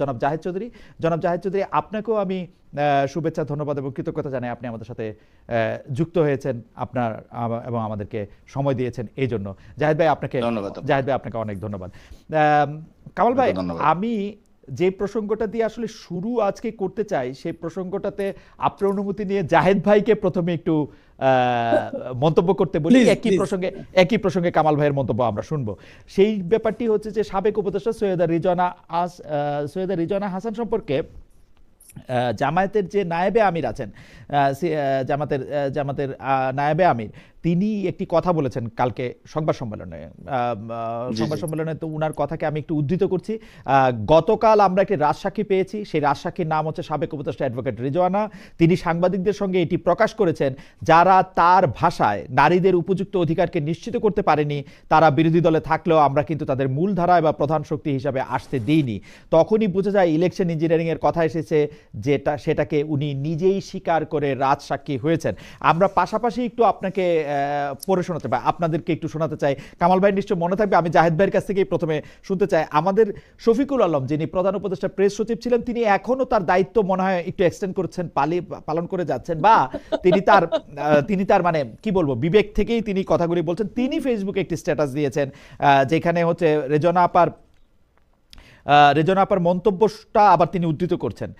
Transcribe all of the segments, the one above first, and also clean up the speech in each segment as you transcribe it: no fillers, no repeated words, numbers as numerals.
জনাব জাহেদ চৌধুরী। জনাব জাহেদ চৌধুরী, আপনাকেও আমি শুভেচ্ছা, ধন্যবাদ এবং কৃতজ্ঞতা জানাই আপনি আমাদের সাথে যুক্ত হয়েছেন, আপনার এবং আমাদেরকে সময় দিয়েছেন এই জন্য। জাহেদ ভাই আপনাকে ধন্যবাদ। অনেক ধন্যবাদ। কামাল ভাই, আমি যে প্রসঙ্গটা দিয়ে আসলে শুরু আজকে করতে চাই, সেই প্রসঙ্গটাতে আপনার অনুমতি নিয়ে জাহেদ ভাইকে প্রথমে একটু মন্তব্য করতে বলি। একই প্রসঙ্গে কামাল ভাইয়ের মন্তব্য আমরা শুনবো। সেই ব্যাপারটি হচ্ছে যে সাবেক উপদেষ্টা সৈয়দা রিজওয়ানা হাসান সম্পর্কে জামায়াতের যে নায়েবে আমির আছেন, জামাতের নায়েবে আমির, তিনি একটি কথা বলেছেন কালকে সংবাদ সম্মেলনে। তো উনার কথাকে আমি একটু উদ্ধৃত করছি। গতকাল আমরা একটি রাজসাক্ষী পেয়েছি, সেই রাজসাক্ষীর নাম হচ্ছে সাবেক উপদেষ্টা অ্যাডভোকেট রিজওয়ানা। তিনি সাংবাদিকদের সঙ্গে এটি প্রকাশ করেছেন, যারা তার ভাষায় নারীদের উপযুক্ত অধিকারকে নিশ্চিত করতে পারেনি, তারা বিরোধী দলে থাকলেও আমরা কিন্তু তাদের মূলধারায় বা প্রধান শক্তি হিসাবে আসতে দিইনি। তখনই বোঝা যায় ইলেকশন ইঞ্জিনিয়ারিং এর কথা এসেছে, সেটাকে উনি নিজেই স্বীকার করে রাজসাক্ষী হয়েছেন। আমরা পাশাপাশি একটু আপনাকে পড়ে শোনাতে পাই, আপনাদেরকে একটু শোনাতে চাই। কামাল ভাই নিশ্চয় মনে থাকবে, আমি জাহেদ ভাইয়ের কাছ থেকেই প্রথমে শুনতে চাই। আমাদের শফিকুল আলম, যিনি প্রধান উপদেষ্টা প্রেস সচিব ছিলেন, তিনি এখনো তার দায়িত্ব মনে হয় একটু এক্সটেন্ড করছেন, পালন করে যাচ্ছেন, বা তিনি তার মানে কি বলবো, বিবেক থেকেই তিনি কথাগুলি বলছেন। তিনি ফেসবুকে একটি স্ট্যাটাস দিয়েছেন, যেখানে হচ্ছে রেজওয়ানা আপার মন্তব্যটা আবার তিনি উদ্ধৃত করছেন।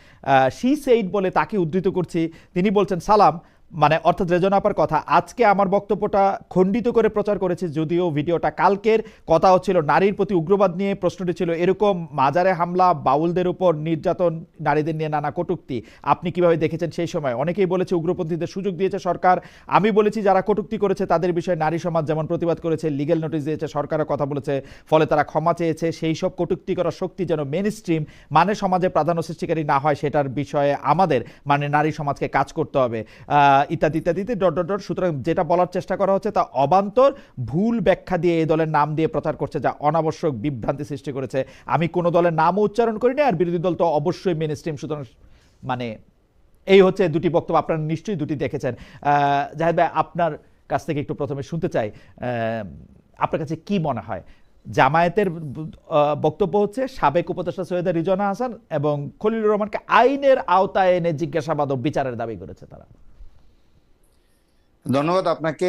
শি সেইড বলে তাকে উদ্ধৃত করছি। তিনি বলছেন, সালাম, মানে অর্থাৎ রেজওয়ানা আপার কথা, আজকে আমার বক্তব্যটা খণ্ডিত করে প্রচার করেছে, যদিও ভিডিওটা কালকের। কথা হচ্ছিল নারীর প্রতি উগ্রবাদ নিয়ে, প্রশ্নটি ছিল এরকম, মাজারে হামলা, বাউলদের উপর নির্যাতন, নারীদের নিয়ে নানা কটূক্তি। আপনি কিভাবে দেখেছেন সেই সময়? অনেকেই বলেছে উগ্রপন্থীদের সুযোগ দিয়েছে সরকার। আমি বলেছি যারা কটূক্তি করেছে তাদের বিষয়ে নারী সমাজ যেমন প্রতিবাদ করেছে, লিগ্যাল নোটিশ দিয়েছে, সরকারের কথা বলেছে, ফলে তারা ক্ষমা চেয়েছে। সেই সব কটূক্তি করার শক্তি যেন মেন স্ট্রিম মানে সমাজে প্রাধান্য সৃষ্টিকারী না হয়, সেটার বিষয়ে আমাদের মানে নারী সমাজকে কাজ করতে হবে, ইত্যাদি ইত্যাদিতে ডট ডট ডট। সুতরাং যেটা বলার চেষ্টা করা হচ্ছে তা অবান্তর, ভুল ব্যাখ্যা দিয়ে এই দলের নাম দিয়ে প্রচার করছে, যা অনাবশ্যক বিভ্রান্তি সৃষ্টি করেছে। আমি কোনো দলের নামও উচ্চারণ করিনি, আর বিরোধী দল তো অবশ্যই মেন স্ট্রিম। সুতরাং মানে এই হচ্ছে দুটি বক্তব্য, আপনারা নিশ্চয়ই দুটি দেখেছেন। জাহেদ ভাই, আপনার কাছ থেকে একটু প্রথমে শুনতে চাই, আপনার কাছে কি মনে হয়? জামায়াতের বক্তব্য হচ্ছে সাবেক উপদেষ্টা সৈয়দা রিজওয়ানা হাসান এবং খলিলুর রহমানকে আইনের আওতায় এনে জিজ্ঞাসাবাদ ও বিচারের দাবি করেছে তারা। ধন্যবাদ আপনাকে।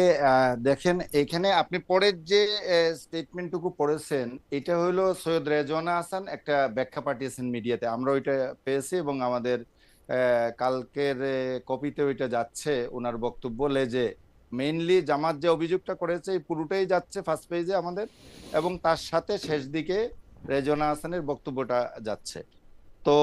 দেখেন, এখানে আপনি পরের যে স্টেটমেন্টটুকু পড়েছেন, এটা হলো সৈয়দ রেজওয়ানা হাসান একটা ব্যাখ্যা পাঠিয়েছেন মিডিয়াতে, আমরা ওইটা পেয়েছি এবং আমাদের কালকের কপিতে ওইটা যাচ্ছে। ওনার বক্তব্য লেজে মেইনলি জামাত যে অভিযোগটা করেছে এই পুরোটাই যাচ্ছে ফার্স্ট পেজে আমাদের, এবং তার সাথে শেষ দিকে রেজওয়ানা হাসানের বক্তব্যটা যাচ্ছে। তো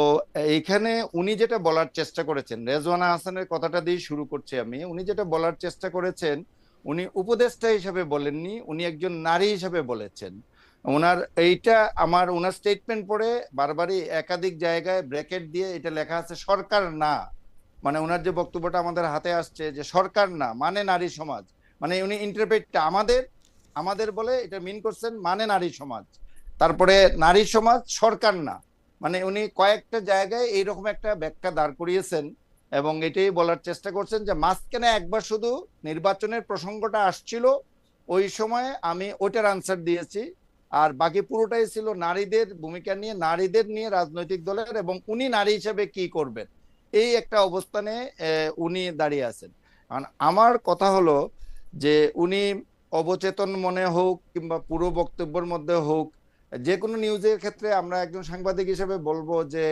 এইখানে উনি যেটা বলার চেষ্টা করেছেন, রেজওয়ানা হাসানের কথাটা দিয়ে শুরু করছি আমি। উনি যেটা বলার চেষ্টা করেছেন, উনি উপদেষ্টা হিসেবে বলেননি, উনি একজন নারী হিসেবে বলেছেন। ওনার এইটা ওনার স্টেটমেন্ট পড়ে বারবারই একাধিক জায়গায় ব্র্যাকেট দিয়ে এটা লেখা আছে সরকার না, মানে ওনার যে বক্তব্যটা আমাদের হাতে আসছে যে সরকার না মানে নারী সমাজ, মানে উনি ইন্টারপ্রেটটা আমাদের বলে এটা মিন করছেন মানে নারী সমাজ, তারপরে নারী সমাজ সরকার না, মানে উনি কয়েকটা জায়গায় এইরকম একটা ব্যাখ্যা দাঁড় করিয়েছেন এবং এটাই বলার চেষ্টা করছেন যে মাঝখানে একবার শুধু নির্বাচনের প্রসঙ্গটা আসছিল, ওই সময় আমি ওইটার আনসার দিয়েছি, আর বাকি পুরোটাই ছিল নারীদের ভূমিকা নিয়ে, নারীদের নিয়ে রাজনৈতিক দলের, এবং উনি নারী হিসেবে কি করবেন এই একটা অবস্থানে উনি দাঁড়িয়ে আছেন। আমার কথা হলো যে উনি অবচেতন মনে হোক কিংবা পুরো বক্তব্যের মধ্যে হোক, যে কোনো নিউজের ক্ষেত্রে আমরা একজন সাংবাদিক হিসেবে বলবো যে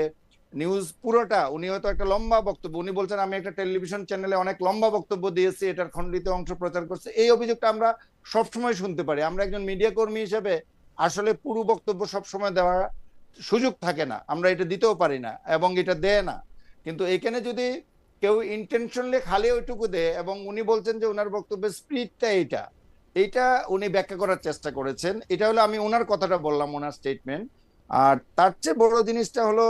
নিউজ পুরোটা, উনি হয়তো একটা লম্বা বক্তব্য, উনি বলছেন আমি একটা টেলিভিশন চ্যানেলে অনেক লম্বা বক্তব্য দিয়েছি, এটার খণ্ডিত অংশ প্রচার করছে, এই অভিযোগটা আমরা সবসময় শুনতে পারি। আমরা একজন মিডিয়া কর্মী হিসেবে আসলে পুরো বক্তব্য সবসময় দেওয়ার সুযোগ থাকে না, আমরা এটা দিতেও পারি না এবং এটা দেয় না। কিন্তু এখানে যদি কেউ ইন্টেনশনলি খালি ওইটুকু দেয়, এবং উনি বলছেন যে ওনার বক্তব্যের স্পিরিটটা এইটা উনি ব্যাখ্যা করার চেষ্টা করেছেন, এটা হলো আমি ওনার কথাটা বললাম, ওনার স্টেটমেন্ট। আর তার চেয়ে বড় জিনিসটা হলো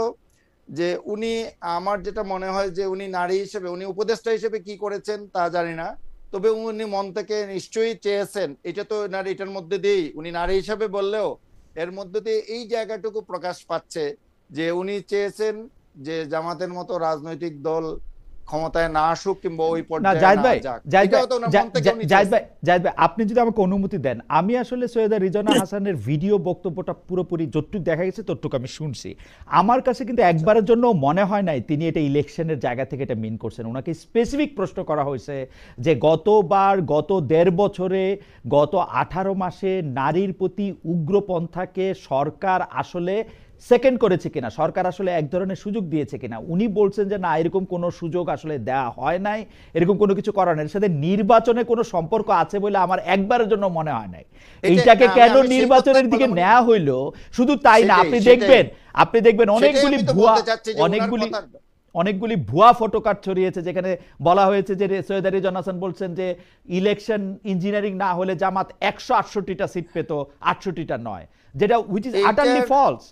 যে উনি, আমার যেটা মনে হয় যে উনি নারী হিসেবে, উনি উপদেষ্টা হিসেবে কি করেছেন তা জানি না, তবে উনি মন থেকে নিশ্চয়ই চেয়েছেন, এটা তো এটার মধ্যে দিয়েই উনি নারী হিসেবে বললেও এর মধ্যে দিয়ে এই জায়গাটুকু প্রকাশ পাচ্ছে যে উনি চেয়েছেন যে জামাতের মতো রাজনৈতিক দল ক্ষমতায় না আসুক কিংবা ওই না পর্যায়ে জাহিদ না ভাই, যাক, জাহিদ ভাই, এটাও তো ওনার মন থেকেও নিতে জাহিদ আছে। ভাই, জাহিদ ভাই, আপনি যদি আমাকে অনুমতি দেন, আমি আসলে সৈয়দা রিজওয়ানা হাসানের ভিডিও বক্তব্যটা পুরোপুরি যতটুকু দেখা গেছে ততটুকু আমি শুনছি। আমার কাছে কিন্তু আচ্ছা, একবারের জন্য মনে হয় নাই তিনি এটা ইলেকশনের জায়গা থেকে এটা মিন করছেন। ওনাকে স্পেসিফিক প্রশ্ন করা হয়েছে যে গতবার, গত ১.৫ বছরে, গত 18 মাসে নারীর প্রতি উগ্রপন্থাকে সরকার আসলে সেকেন্ড করেছে কিনা, সরকার আসলে এক ধরনের সুযোগ দিয়েছে কিনা। উনি বলছেন যে না, এরকম কোনো সুযোগ আসলে দেওয়া হয় নাই, এরকম কোনো কিছু করার নাই। এর সাথে নির্বাচনে কোনো সম্পর্ক আছে বলে আমার একবারের জন্য মনে হয় নাই। এটা এইটাকে না, কেন আমি সেই নির্বাচনের কথাই দিকে বলা, নেওয়া হইলো, শুধু তাই না, সেটাই আপনি সেটাই দেখবেন, আপনি দেখবেন সেটাই অনেকগুলি আমি তো ভুয়া, বলতে চাচ্ছি যে ওনার অনেকগুলি কথা। অনেকগুলি ভুয়া ফটো কার্ড ছড়িয়েছে, যেখানে বলা হয়েছে যে সৈয়দা রিজওয়ানা হাসান বলছেন যে ইলেকশন ইঞ্জিনিয়ারিং না হলে জামাত 168টা সিট পেত, 68টা নয়, যেটা হুইচ ইজ আটারলি এইটার ফলস।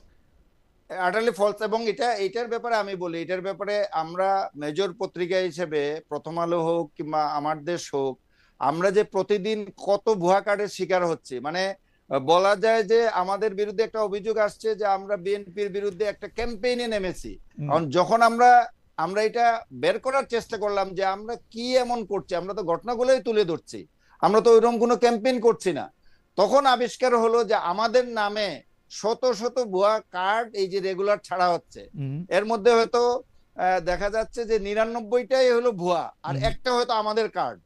আটারলি ফলস। এবং এটার ব্যাপারে আমি বলি, এটার ব্যাপারে আমরা মেজর পত্রিকা হিসেবে প্রথম আলো হোক কিংবা আমার দেশ হোক, আমরা যে প্রতিদিন কত ভুয়া কার্ডের শিকার হচ্ছে, মানে বলা যায় যে আমাদের বিরুদ্ধে একটা অভিযোগ আসছে যে আমরা বিএনপির বিরুদ্ধে একটা ক্যাম্পেইনে নেমেছি। কারণ যখন আমরা আমরা এটা বের করার চেষ্টা করলাম যে আমরা কি এমন করছি, আমরা তো ঘটনাগুলোই তুলে ধরছি, আমরা তো ওইরকম কোনো ক্যাম্পেইন করছি না, তখন আবিষ্কার হলো যে আমাদের নামে শত শত ভুয়া কার্ড এই যে রেগুলার ছাড়া হচ্ছে। এর মধ্যে হয়তো দেখা যাচ্ছে যে 99টাই হলো ভুয়া, আর একটা হয়তো আমাদের কার্ড।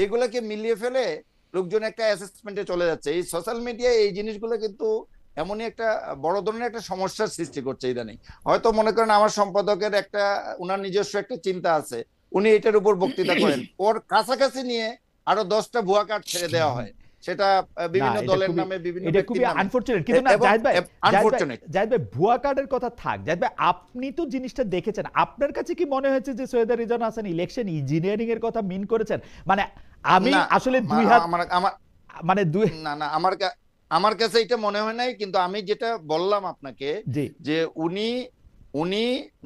এগুলোকে মিলিয়ে ফেলে লোকজন একটা অ্যাসেসমেন্টে চলে যাচ্ছে। এই সোশ্যাল মিডিয়ায় এই জিনিসগুলো কিন্তু এমনই একটা বড় ধরনের একটা সমস্যার সৃষ্টি করছে ইদানিং। হয়তো মনে করেন আমার সম্পাদকের একটা, উনার নিজস্ব একটা চিন্তা আছে, উনি এটার উপর বক্তৃতা করেন, ওর কাছাকাছি নিয়ে আরো 10টা ভুয়া কার্ড ছেড়ে দেওয়া হয়, সেটা না, বিভিন্ন এটা দলের খুবই, নামে, বিভিন্ন এটা খুবই ব্যক্তির নামে। আনফরচুনেট। কিন্তু না এবং জাহিদ ভাই, জাহিদ ভাই, আনফরচুনেট। জাহিদ ভাই, ভুয়া কার্ডের কথা থাক, জাহিদ ভাই, আপনি তো জিনিসটা দেখেছেন, আপনার কাছে কি মনে হয়েছে যে সৈয়দা রিজওয়ানা হাসান ইলেকশন ইঞ্জিনিয়ারিং এর কথা মিন করেছেন? মানে আমি না, আসলে দুই হাত, আমার আমার মানে দুই, না না, আমার কাছে এটা মনে হয় নাই। কিন্তু আমি যেটা বললাম আপনাকে, জি, যে উনি উনি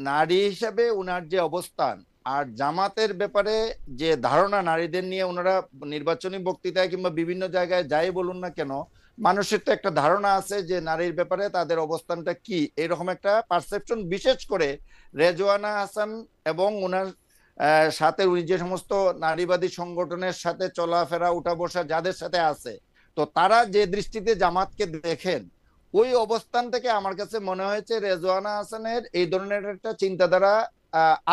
নারী হিসাবে উনার যে অবস্থান, আর জামাতের ব্যাপারে যে ধারণা নারীদের নিয়ে, ওনারা নির্বাচনী বক্তৃতায় কিংবা বিভিন্ন জায়গায় যাই বলুন না কেন, মানুষের তো একটা ধারণা আছে যে নারীর ব্যাপারে তাদের অবস্থানটা কি, এরকম একটা পারসেপশন, বিশেষ করে রেজওয়ানা হাসান এবং ওনার সাথে উনি যে সমস্ত নারীবাদী সংগঠনের সাথে চলাফেরা উঠা বসা যাদের সাথে আছে, তো তারা যে দৃষ্টিতে জামাতকে দেখেন, ওই অবস্থান থেকে আমার কাছে মনে হয়েছে রেজওয়ানা হাসানের এই ধরনের একটা চিন্তাধারা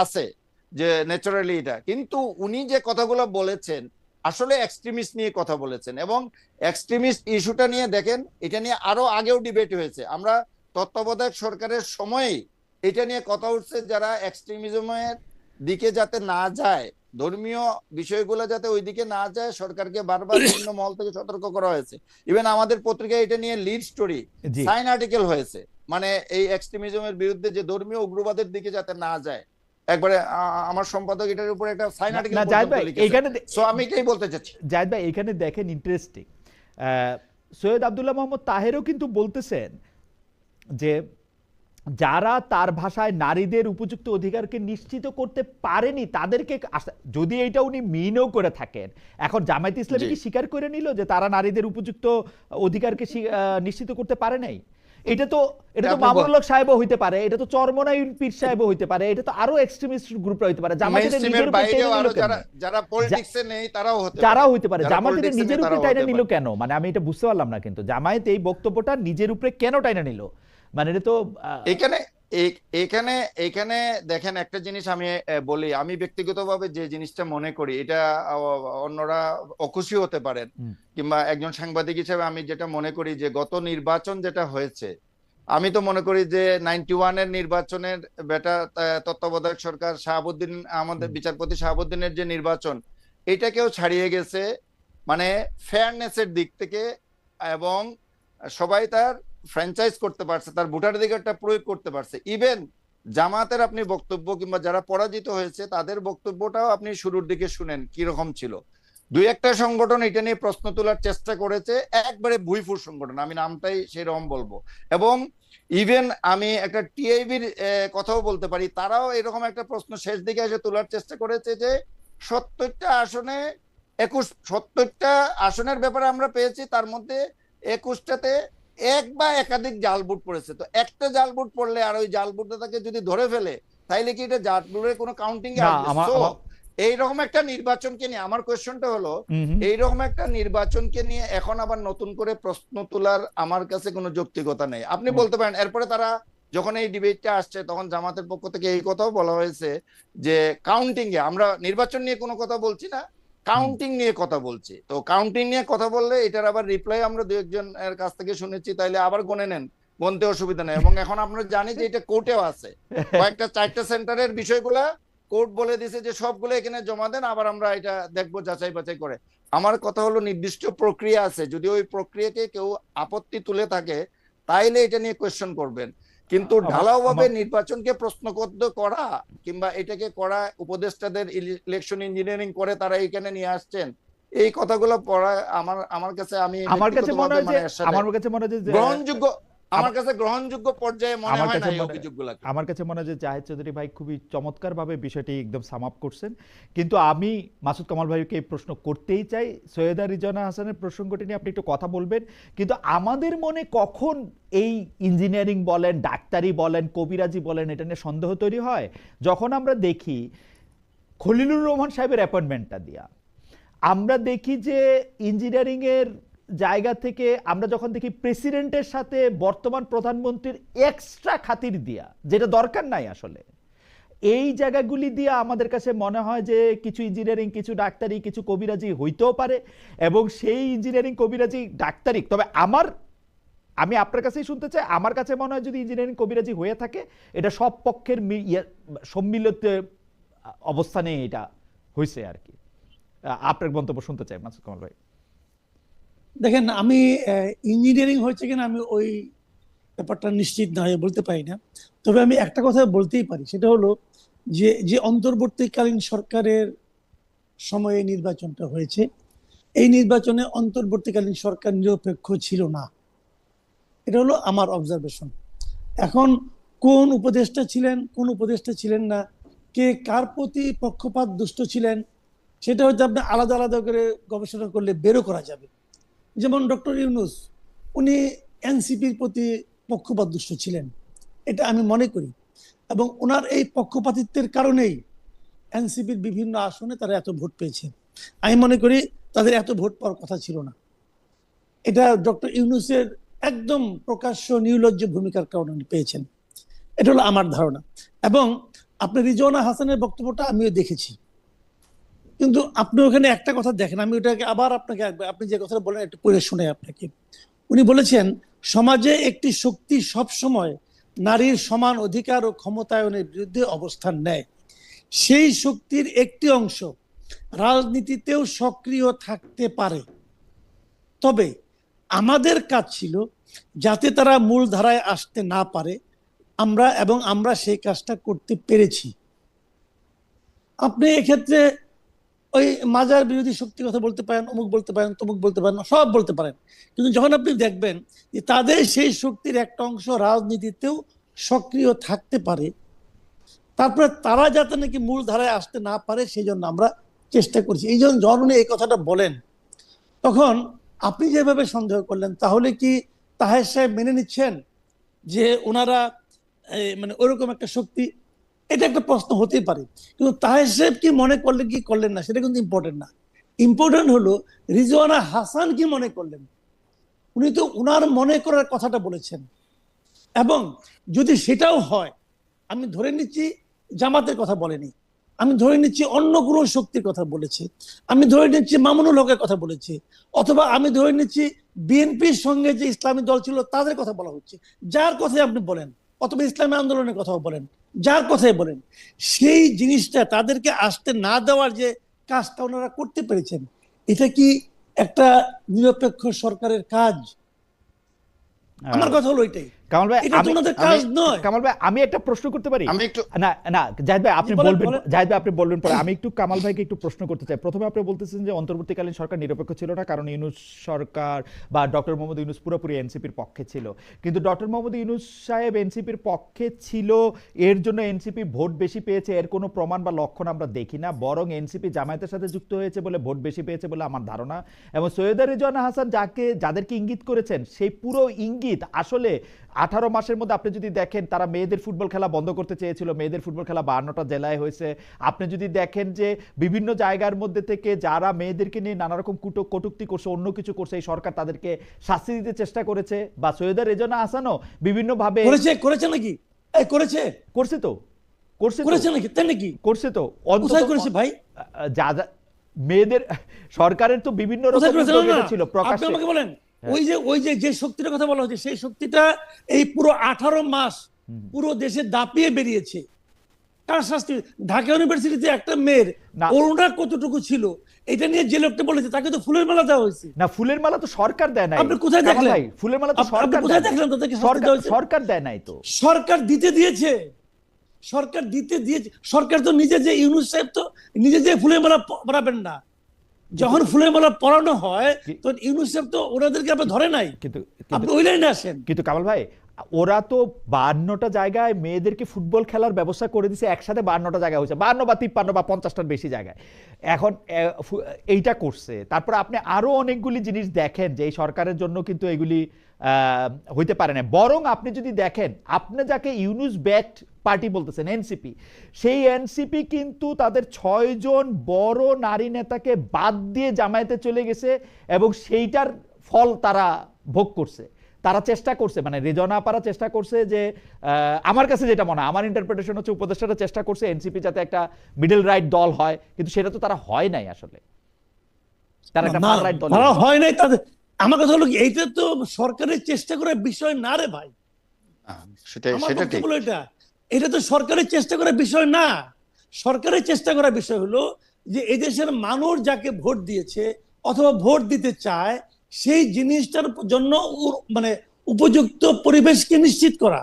আছে, যে ন্যাচারালি এটা। কিন্তু উনি যে কথাগুলো বলেছেন, আসলে এক্সট্রিমিস্ট নিয়ে কথা বলেছেন, এবং এক্সট্রিমিস্ট ইস্যুটা নিয়ে দেখেন, এটা নিয়ে আরো আগেও ডিবেট হয়েছে। আমরা তত্ত্বাবধায়ক সরকারের সময়ই এটা নিয়ে কথা উঠছে, যারা এক্সট্রিমিজমের দিকে যাতে না যায়, ধর্মীয় বিষয়গুলো যাতে ওই দিকে না যায়, সরকারকে বারবার বিভিন্ন মহল থেকে সতর্ক করা হয়েছে। ইভেন আমাদের পত্রিকায় এটা নিয়ে লিড স্টোরি, জি, সাইন আর্টিকেল হয়েছে, মানে এই এক্সট্রিমিজমের বিরুদ্ধে যে ধর্মীয় উগ্রবাদের দিকে যাতে না যায়, একবারে আমার সম্পাদক এটার উপরে একটা সাইন আর্টিকেল না জাহিদ পর্যন্ত ভাই, লিখেছে। এখানে সো আমি এটাই বলতে চাচ্ছি। জাহিদ ভাই, এখানে দেখেন ইন্টারেস্টিং, সৈয়দ আব্দুল্লাহ মোহাম্মদ তাহেরও কিন্তু বলতেছেন যে যারা তার ভাষায় নারীদের উপযুক্ত অধিকারকে নিশ্চিত করতে পারেনি তাদেরকে যদি এটা উনি মিনও করে থাকেন, এখন জামায়াত ইসলামী কি স্বীকার করে নিল যে তারা নারীদের উপযুক্ত অধিকারকে নিশ্চিত করতে পারে নাই? এটা তো মামুনুল হক সাহেবও হইতে পারে, এটা তো চরমনাই পীর সাহেবও হইতে পারে, এটা তো আরো এক্সট্রিমিস্ট গ্রুপরা হইতে পারে। জামাত এটা নিজের উপর টেনে নিল কেন? যারা পলিটিক্সে নেই তারাও হইতে পারে। জামাত এটা নিজের উপরে টাইনা নিল কেন? মানে আমি এটা বুঝতে পারলাম না। কিন্তু জামায়াত এই বক্তব্যটা নিজের উপরে কেন টাইনা নিল? মানে এটা তো এখানে এখানে এখানে দেখেন, একটা জিনিস আমি বলি, আমি ব্যক্তিগতভাবে যে জিনিসটা মনে করি, এটা অন্যরা অখুশি হতে পারেন, কিংবা একজন সাংবাদিক হিসেবে আমি যেটা মনে করি, যে গত নির্বাচন যেটা হয়েছে, আমি তো মনে করি যে 91-এর নির্বাচনের বেটা তত্ত্বাবধায়ক সরকার শাহাবুদ্দিন, আমাদের বিচারপতি শাহাবুদ্দিনের যে নির্বাচন, এটাকেও ছাড়িয়ে গেছে, মানে ফেয়ারনেসের দিক থেকে, এবং সবাই তার ফ্র্যাঞ্চাইজ করতে পারছে, তার ভোটাধিকারটা প্রয়োগ করতে পারছে। ইভেন জামাতের আপনি বক্তব্য, কিংবা যারা পরাজিত হয়েছে তাদের বক্তব্যটাও আপনি শুরুর দিকে শুনেন কিরকম ছিল। দুই একটা সংগঠন এটা নিয়ে প্রশ্ন তোলার চেষ্টা করেছে, একবারে ভুইফুর সংগঠন, আমি নামটাই সেরকম বলবো। এবং ইভেন আমি একটা টিআইবির কথাও বলতে পারি, তারাও এরকম একটা প্রশ্ন শেষ দিকে এসে তোলার চেষ্টা করেছে, যে 70টা আসনে 70টা আসনের ব্যাপারে আমরা পেয়েছি, তার মধ্যে 21টাতে এক বা একাধিক জাল ভোট পড়েছে, তো একটা জাল ভোট পড়লে আর ওই জাল ভোটদাতাকে যদি ধরে ফেলে তাইলে কি এটা জাল ভোটের কোনো কাউন্টিং এ না আসবে? আমার সো আমার এইরকম একটা নির্বাচনকে নিয়ে আমার কোয়েশ্চনটা হলো, হুম হুম। এইরকম একটা নির্বাচনকে নিয়ে এখন আবার নতুন করে প্রশ্ন তোলার আমার কাছে কোনো যৌক্তিকতা নেই। আপনি বলতে পারেন এরপরে তারা যখন এই ডিবেটটা আসছে তখন জামাতের পক্ষ থেকে এই কথাও বলা হয়েছে যে কাউন্টিং এ আমরা নির্বাচন নিয়ে কোনো কথা বলছি না, কাউন্টিং নিয়ে কথা বলছি। তো কাউন্টিং নিয়ে কথা বললে এটার আবার রিপ্লাই আমরা দু একজন এর কাছ থেকে শুনেছি, তাইলে আবার গণে নেন, গণতে অসুবিধা নেই। এবং এখন আমরা জানি যে এটা কোর্টেও আছে, কয়েকটা 4টা সেন্টারের বিষয়গুলা কোর্ট বলে দিছে যে সবগুলো এখানে জমা দেন, আবার আমরা এটা দেখবো যাচাই বাছাই করে। আমার কথা হলো নির্দিষ্ট প্রক্রিয়া আছে, যদি ওই প্রক্রিয়াকে কেউ আপত্তি তুলে থাকে তাইলে এটা নিয়ে কোয়েশ্চেন করবেন, কিন্তু আমার ঢালাও ভাবে আমার নির্বাচনকে প্রশ্নবিদ্ধ করা কিংবা এটাকে করা উপদেষ্টাদের ইলেকশন ইঞ্জিনিয়ারিং করে তারা এখানে নিয়ে আসছেন, এই কথাগুলো পড়া আমার আমার কাছে, আমি আমার কাছে মনে ব্যক্তিগতভাবে হয় যে মানে এর সাথে আমার কাছে মনে হয় যে গ্রহণযোগ্য, আমার কাছে গ্রহণযোগ্য পর্যায়ে মনে আমার হয় না কাছে এই মনে অভিযোগগুলোকে। আমার কাছে মনে হয় যে জাহেদ চৌধুরী ভাই খুবই চমৎকারভাবে বিষয়টি একদম সাম আপ করছেন, কিন্তু আমি মাসুদ কামাল ভাইকে এই প্রশ্ন করতেই চাই। সৈয়দা রিজওয়ানা হাসানের প্রসঙ্গটি নিয়ে আপনি একটু কথা বলবেন, কিন্তু আমাদের মনে কখন এই ইঞ্জিনিয়ারিং বলেন, ডাক্তারি বলেন, কবিরাজি বলেন, এটা নিয়ে সন্দেহ তৈরি হয় যখন আমরা দেখি খলিলুর রহমান সাহেবের অ্যাপয়েন্টমেন্টটা দিয়া, আমরা দেখি যে ইঞ্জিনিয়ারিং এর জায়গা থেকে আমরা যখন দেখি প্রেসিডেন্টের সাথে বর্তমান প্রধানমন্ত্রীর এক্সট্রা খাতির দিয়া, যেটা দরকার নাই আসলে, এই জায়গাগুলি দিয়ে আমাদের কাছে মনে হয় যে কিছু ইঞ্জিনিয়ারিং, কিছু ডাক্তারি, কিছু কবিরাজি হইতেও পারে, এবং সেই ইঞ্জিনিয়ারিং, কবিরাজি, ডাক্তারি, তবে আমি আপনার কাছেই শুনতে চাই, আমার কাছে মনে হয় যদি ইঞ্জিনিয়ারিং, কবিরাজি হয়ে থাকে এটা সব পক্ষের সম্মিলিত অবস্থানে এটা হয়েছে আর কি। আপনার মন্তব্য শুনতে চাই মাসুদ কামাল ভাই। দেখেন, আমি ইঞ্জিনিয়ারিং হয়েছে কিনা আমি ওই ব্যাপারটা নিশ্চিত না হয়ে বলতে পারি না। তবে আমি একটা কথা বলতেই পারি, সেটা হলো যে যে অন্তর্বর্তীকালীন সরকারের সময়ে নির্বাচনটা হয়েছে, এই নির্বাচনে অন্তর্বর্তীকালীন সরকার নিরপেক্ষ ছিল না। এটা হলো আমার অবজারভেশন। এখন কোন উপদেষ্টা ছিলেন, কোন উপদেষ্টা ছিলেন না, কে কার প্রতি পক্ষপাত দুষ্ট ছিলেন, সেটা হয়তো আপনি আলাদা আলাদা করে গবেষণা করলে বেরো করা যাবে। যেমন ডক্টর ইউনূস, উনি এনসিপির প্রতি পক্ষপাত দুষ্ট ছিলেন, এটা আমি মনে করি, এবং ওনার এই পক্ষপাতিত্বের কারণেই এনসিপির বিভিন্ন আসনে তারা এত ভোট পেয়েছে। আমি মনে করি তাদের এত ভোট পাওয়ার কথা ছিল না। এটা ডক্টর ইউনূসের একদম প্রকাশ্য নির্লজ্জ ভূমিকার কারণে উনি পেয়েছেন, এটা হলো আমার ধারণা। এবং আপনি রিজওয়ানা হাসানের বক্তব্যটা আমিও দেখেছি, কিন্তু আপনি ওখানে একটা কথা দেখেন, আমি ওটাকে আবার আপনাকে, আপনি যে কথাটা বলেন একটু পড়ে শুনে আপনাকে। উনি বলেছেন সমাজে একটি শক্তি সব সময় নারীর সমান অধিকার ও ক্ষমতায়নের বিরুদ্ধে অবস্থান নেয়, সেই শক্তির একটি অংশ রাজনীতিতেও সক্রিয় থাকতে পারে, তবে আমাদের কাজ ছিল যাতে তারা মূল ধারায় আসতে না পারে, আমরা সেই কাজটা করতে পেরেছি। আপনি এক্ষেত্রে ওই মাজার বিরোধী শক্তির কথা বলতে পারেন, অমুক বলতে পারেন, তমুক বলতে পারেন, সব বলতে পারেন, কিন্তু যখন আপনি দেখবেন যে তাদের সেই শক্তির একটা অংশ রাজনীতিতেও সক্রিয় থাকতে পারে, তারপরে তারা যাতে নাকি মূল ধারায় আসতে না পারে সেই জন্য আমরা চেষ্টা করছি। এই জন্য যখন উনি এই কথাটা বলেন, তখন আপনি যেভাবে সন্দেহ করলেন, তাহলে কি তাহের সাহেব মেনে নিচ্ছেন যে ওনারা মানে ওরকম একটা শক্তি? এটা একটা প্রশ্ন হতেই পারে, কিন্তু তাহের সাহেব কি মনে করলেন কি করলেন না সেটা কিন্তু ইম্পর্টেন্ট না। ইম্পর্টেন্ট হলো রিজওয়ানা হাসান কি মনে করলেন। উনি তো উনার মনে করার কথাটা বলেছেন, এবং যদি সেটাও হয়, আমি ধরে নিচ্ছি জামাতের কথা বলেনি, আমি ধরে নিচ্ছি অন্য কোনো শক্তির কথা বলেছে, আমি ধরে নিচ্ছি মামুনুল হকের কথা বলেছে, অথবা আমি ধরে নিচ্ছি বিএনপির সঙ্গে যে ইসলামী দল ছিল তাদের কথা বলা হচ্ছে, যার কথাই আপনি বলেন, অথবা ইসলামী আন্দোলনের কথাও বলেন, যার কথাই বলেন, সেই জিনিসটা তাদেরকে আসতে না দেওয়ার যে কাজটা ওনারা করতে পেরেছেন, এটা কি একটা নিরপেক্ষ সরকারের কাজ? আমার কথা হলো এটাই। কামাল ভাই এটা তো ওনাদের কাজ নয়। কামাল ভাই আমি একটা প্রশ্ন করতে পারি? আমি একটু না না জাহিদ ভাই আপনি বলেন, বলবেন, বলেন। জাহিদ ভাই আপনি বলবেন পরে। আমি একটু কামাল ভাইকে একটু প্রশ্ন করতে চাই। প্রথমে আপনি বলতেছেন যে অন্তর্বর্তীকালীন সরকার নিরপেক্ষ ছিল না, কারণ ইউনূস সরকার বা ডক্টর মোহাম্মদ ইউনূস পুরোপুরি এনসিপির পক্ষে ছিল। কিন্তু ডক্টর মোহাম্মদ ইউনূস সাহেব এনসিপির পক্ষে ছিল, এর জন্য এনসিপি ভোট বেশি পেয়েছে, এর কোনো প্রমাণ বা লক্ষণ আমরা দেখি না। বরং এনসিপি জামায়াতের সাথে যুক্ত হয়েছে বলে ভোট বেশি পেয়েছে বলে আমার ধারণা। এবং সৈয়দা রেজওয়ানা হাসান যাদেরকে ইঙ্গিত করেছেন, সেই পুরো ইঙ্গিত আসলে 18 মাসের মধ্যে আপনি যদি দেখেন, তারা মেয়েদের ফুটবল খেলা বন্ধ করতে চেয়েছিল, মেয়েদের ফুটবল খেলা 52টা জেলায় হয়েছে। আপনি যদি দেখেন যে বিভিন্ন জায়গার মধ্যে থেকে যারা মেয়েদেরকে নিয়ে নানা রকম কটূক্তি করছে, অন্য কিছু করছে, এই সরকার তাদেরকে শাস্তি দিতে চেষ্টা করেছে। বা সৈয়দা রেজওয়ানা হাসানও বিভিন্নভাবে করেছে নাকি? করেছে করছে তো করেছে নাকি? তাই নাকি? করছে তো কোথায় করেছে ভাই? যা যা মেয়েদের সরকারের তো বিভিন্ন রকম কোথায় করেছে? উদ্যোগ না, ছিল আপনি প্রকাশ্যে। আমাকে বলেন, ওই যে শক্তিটার কথা বলা হচ্ছে, সেই শক্তিটা এই পুরো 18 মাস পুরো দেশে দাপিয়ে বেরিয়েছে। কার শাস্তি? ঢাকা ইউনিভার্সিটিতে একটা মেয়ের না। ওড়না কতটুকু ছিল এটা নিয়ে যে লোকটা বলেছে তাকে তো ফুলের মালা দেওয়া হয়েছে। না, ফুলের মালা তো সরকার দেয় নাই। আপনি কোথায় কামাল দেখলেন? ভাই, ফুলের মালা তো আপনি সরকার কোথায় দেয় নাই। দেখলেন তাদেরকে শাস্তি দেওয়া হয়েছে? সরকার দেয় নাই তো। সরকার দিতে দিয়েছে। সরকার দিতে দিয়েছে। সরকার তো নিজে, যে ইউনূস সাহেব তো নিজে যে ফুলের মালা পরাবেন না। যখন ফুলের মালা পরানো হয় তখন ইউনূস সাহেব তো ওনাদেরকে আপনি ধরে নাই। কিন্তু আপনি ওই লাইনে আসেন। কিন্তু কামাল ভাই, ওরা তো 52টা জায়গায় মেয়েদেরকে ফুটবল খেলার ব্যবস্থা করে দিছে। একসাথে 52টা জায়গায় হয়েছে, 52 বা 53 বা 50টার বেশি জায়গায় এখন এইটা করছে। তারপর আপনি আরো অনেকগুলি জিনিস দেখেন যে এই সরকারের জন্য কিন্তু এগুলি হইতে পারে না। বরং আপনি যদি দেখেন, আপনি যাকে ইউনূস ব্যাকড পার্টি বলতেছেন এনসিপি, সেই এনসিপি কিন্তু তাদের 6 জন বড় নারী নেতাকে বাদ দিয়ে জামায়াতে চলে গেছে এবং সেইটার ফল তারা ভোগ করছে। তারা চেষ্টা করছে, মানে রেজওয়ানা আপারা চেষ্টা করছে যে, আমার কাছে যেটা মনে হয়, আমার ইন্টারপ্রিটেশন হচ্ছে উপদেষ্টারা চেষ্টা করছে এনসিপি যাতে একটা মিডল রাইট দল হয়, কিন্তু সেটা তো তারা হয় নাই আসলে। তারা একটা ফার রাইট দল হয় নাই তাদের। আমার কথা হলো কি, এইটা তো সরকারের চেষ্টা করার বিষয় না রে ভাই। সেটা আমার সেটা ঠিক। বক্তব্য হলো এটা তো সরকারের চেষ্টা করার বিষয় না। সরকারের চেষ্টা করার বিষয় হলো যে এই দেশের মানুষ যাকে ভোট দিয়েছে অথবা ভোট দিতে চায়, সেই জিনিসটার জন্য মানে উপযুক্ত পরিবেশকে নিশ্চিত করা।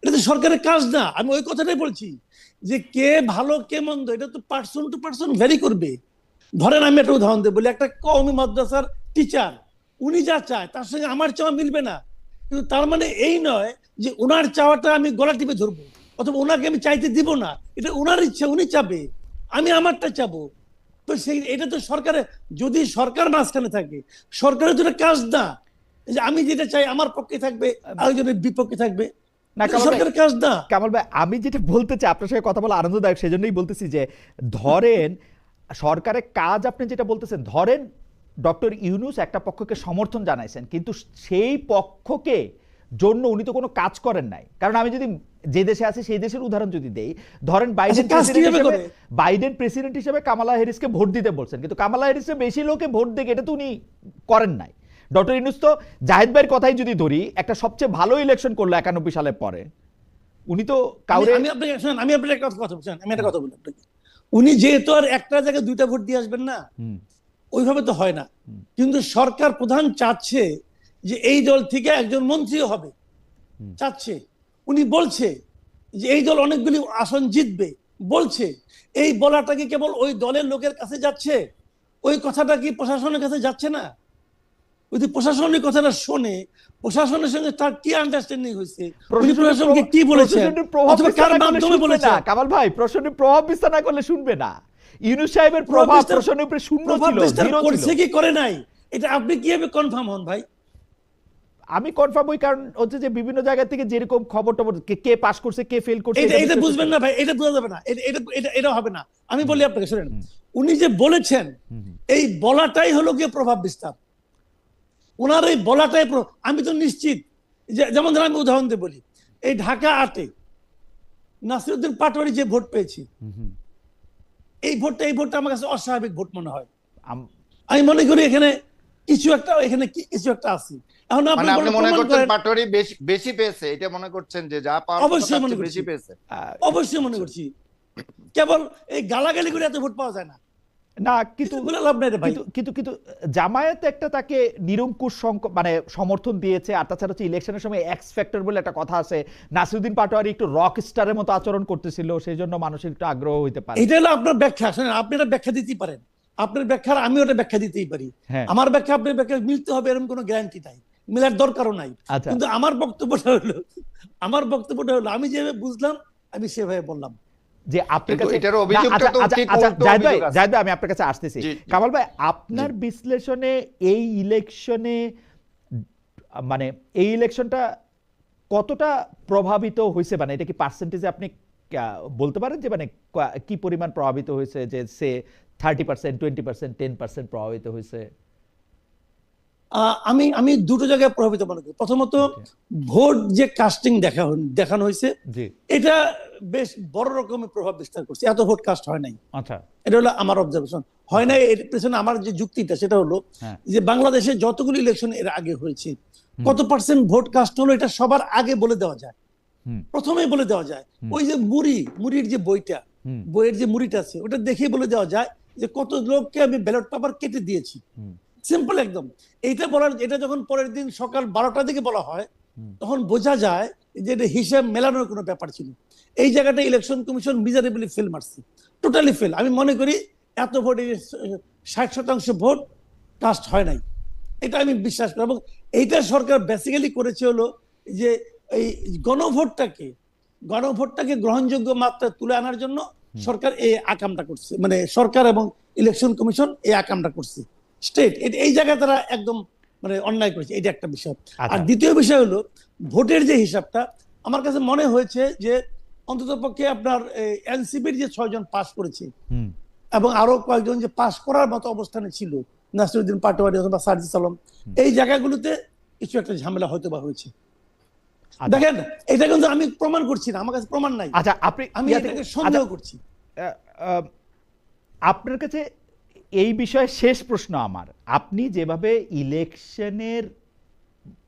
এটা তো সরকারের কাজ না। আমি ওই কথাটাই বলছি যে কে ভালো কে মন্দ এটা তো পার্সন টু পার্সন ভ্যারি করবে। ধরেন আমি একটা উদাহরণ দেব, বলি একটা কওমি মাদ্রাসার টিচার, উনি যা চায় তার সঙ্গে আমার চাওয়া মিলবে না, কিন্তু তার মানে এই নয় যে ওনার চাওয়াটা আমি গলা টিপে ধরবো অথবা ওনাকে আমি চাইতে দিব না। এটা ওনার ইচ্ছা, উনি চাবে, আমি আমারটা চাবো। তো সেই এটা তো সরকারের, যদি সরকার মাঝখানে থাকে, সরকারের তো এটা কাজ না যে আমি যেটা চাই আমার পক্ষে থাকবে, আরেকজনের বিপক্ষে থাকবে। না সরকারের কাজ না। কামাল ভাই, আমি যেটা বলতে চাই, আপনার সঙ্গে কথা বলা আনন্দদায়ক, সেজন্যই বলতেছি যে ধরেন সরকারের কাজ আপনি যেটা বলতেছেন, ধরেন ডক্টর ইউনূস একটা পক্ষকে সমর্থন জানাইছেন, কিন্তু সেই পক্ষকে জন্য উনি তো কোনো কাজ করেন নাই। কারণ আমি যদি যে দেশে আছে সেই দেশের উদাহরণ যদি দেই, ধরেন বাইডেন প্রেসিডেন্ট হিসেবে কামালা হ্যারিসকে ভোট দিতে বলছেন, কিন্তু কামালা হ্যারিসে বেশি লোকে ভোট দেয় এটা তো উনি করেন নাই। ডক্টর ইউনূস তো জাহিদ ভাইয়ের কথাই যদি ধরি, একটা সবচেয়ে ভালো ইলেকশন করলো 91 সালের পরে, উনি তো কাউরে আমি আপনার একটা কথা বলছেন, আমি একটা কথা বলি আপনাকে, উনি যেহেতু আর একটা জায়গায় 2টা ভোট দিয়ে আসবেন না, ওইভাবে তো হয় না। কিন্তু সরকার প্রধান চাচ্ছে যে এই দল থেকে একজন মন্ত্রীও হবে, চাচ্ছে। উনি বলছে যে এই দল অনেকগুলি আসন জিতবে, বলছে। এই বলাটা কি কেবল ওই দলের লোকের কাছে যাচ্ছে? ওই কথাটা কি প্রশাসনের কাছে যাচ্ছে না? যদি প্রশাসনিক কথাটা শোনে, প্রশাসনের সঙ্গে তার কি আন্ডারস্ট্যান্ডিং হয়েছে, প্রশাসনকে কি বলেছেন, অথবা কার মাধ্যমে বলেছেন? কামাল ভাই, প্রশাসনের প্রভাব বিস্তার না করলে শুনবে না। ইউনূস সাহেবের প্রভাব প্রশাসনের উপরে শূন্য ছিল, জিরো ছিল। করছে কি করে নাই, এটা আপনি কিভাবে কনফার্ম হন ভাই? আমি কনফার্ম হই কারণ হচ্ছে যে বিভিন্ন জায়গা থেকে যেরকম খবর টবর, কে পাস করছে কে ফেল করছে, এটা বুঝবেন না ভাই, এটা বোঝা যাবে না, এটা হবে না। আমি বলি আপনাকে, শুনেন, উনি যে বলেছেন এই বলাটাই হলো গিয়ে প্রভাব বিস্তার। ওনার এই বলাটাই আমি তো নিশ্চিত যে, যেমন ধরেন আমি উদাহরণ দিয়ে বলি, এই ঢাকা 8-এ নাসিরউদ্দিন পাটোয়ারি যে ভোট পেয়েছি, এই ভোটটা আমার কাছে অস্বাভাবিক ভোট মনে হয়। আমি মনে করি এখানে কিছু একটা আছে। এখন আপনি মনে করছেন পাটোয়ারি বেশি পেয়েছে, এটা মনে করছেন যে যা পাওয়ার অবশ্যই মনে বেশি পেয়েছে? অবশ্যই মনে করছি। কেবল এই গালাগালি করে এত ভোট পাওয়া যায় না। না কিন্তু বলে লাভ নাই রে ভাই। কিন্তু কিন্তু কিন্তু জামায়াত একটা তাকে নিরঙ্কুশ মানে সমর্থন দিয়েছে। আর তাছাড়া হচ্ছে ইলেকশনের সময় এক্স ফ্যাক্টর বলে একটা কথা আছে, নাসিরুদ্দিন পাটোয়ারি একটু রক স্টারের মতো আচরণ করতেছিল, সেই জন্য মানুষের একটু আগ্রহ হইতে পারে। এটা হলো আপনার ব্যাখ্যা। শুনেন, আপনি এটা ব্যাখ্যা দিতেই পারেন, আপনার ব্যাখ্যার আমি ওটা ব্যাখ্যা দিতেই পারি। হ্যাঁ আমার ব্যাখ্যা আপনার ব্যাখ্যা মিলতে হবে এরকম কোনো গ্যারান্টি নাই, মিলার দরকারও নাই। আচ্ছা, কিন্তু আমার বক্তব্যটা হলো আমি যেভাবে বুঝলাম আমি সেভাবে বললাম। যে আপনার কিন্তু কাছে এটার না, অভিযোগটা আচ্ছা তো আচ্ছা ঠিক আচ্ছা, উল্টো জাহিদ ভাই, অভিযোগ আছে। জাহিদ ভাই, আমি আপনার কাছে আসতেছি। জি কামাল ভাই, জি আপনার বিশ্লেষণে এই ইলেকশনে মানে এই ইলেকশনটা কতটা প্রভাবিত হয়েছে, মানে এটা কি পার্সেন্টেজে আপনি বলতে পারেন যে মানে কি পরিমাণ প্রভাবিত হয়েছে, যে সে 30%, 20%, 10% প্রভাবিত হয়েছে? আমি আমি দুটো জায়গায় প্রভাবিত মনে করি। প্রথমত, ওকে, ভোট যে কাস্টিং দেখানো হয়েছে, জি, এটা বেশ বড় রকমের প্রভাব বিস্তার করছে। এত ভোট কাস্ট হয় নাই, আচ্ছা, এটা হলো আমার অবজারভেশন। হয় নাই এর পেছনে আমার যে যুক্তিটা সেটা হলো হ্যাঁ, যে বাংলাদেশে যতগুলো ইলেকশন এর আগে হয়েছে, হুম, কত পার্সেন্ট ভোট কাস্ট হলো এটা সবার আগে বলে দেওয়া যায়, হুম, প্রথমেই বলে দেওয়া যায়। হুম, ওই যে মুড়ির যে বইটা, হুম, বইয়ের যে মুড়িটা আছে ওটা দেখেই বলে দেওয়া যায় যে কত লোককে আমি ব্যালট পেপার কেটে দিয়েছি। হুম, সিম্পল একদম। এটা যখন পরের দিন সকাল 12টার দিকে বলা হয়, হুম, তখন বোঝা যায় যে এটা হিসাব মেলানোর কোনো ব্যাপার ছিল। এই জায়গাটা ইলেকশন কমিশন মিজারেবলি ফেল মারছে, টোটালি ফেল। আমি মনে করি এত ভোট, 60% ভোট কাস্ট হয় নাই, এটা আমি বিশ্বাস করি। এবং এইটা সরকার বেসিক্যালি করেছে হলো যে এই গণভোটটাকে গ্রহণযোগ্য মাত্রায় তুলে আনার জন্য সরকার এই আকামটা করছে, মানে সরকার এবং ইলেকশন কমিশন এই আকামটা করছে। স্টেট এই জায়গায় তারা একদম মানে অন্যায় করেছে, এটা একটা বিষয়। আর আচ্ছা, দ্বিতীয় বিষয় হলো ভোটের যে হিসাবটা, আমার কাছে মনে হয়েছে যে অন্তত পক্ষে আপনার এনসিপির যে 6 জন পাস করেছে হুম, এবং আরো কয়েকজন যে পাস করার মতো অবস্থানে ছিল, নাসিরুদ্দিন পাটোয়ারি অথবা সার্জিস আলম, এই জায়গাগুলোতে কিছু একটা ঝামেলা হয়তো বা হয়েছে। আচ্ছা, দেখেন, এটা কিন্তু আমি প্রমাণ করছি না, আমার কাছে প্রমাণ নাই, আচ্ছা, আপনি আমি ইয়াতে, এটাকে আচ্ছা, সন্দেহ করছি। আহ, আহ, আপনার কাছে এই বিষয়ে শেষ প্রশ্ন আমার, আপনি যেভাবে ইলেকশনের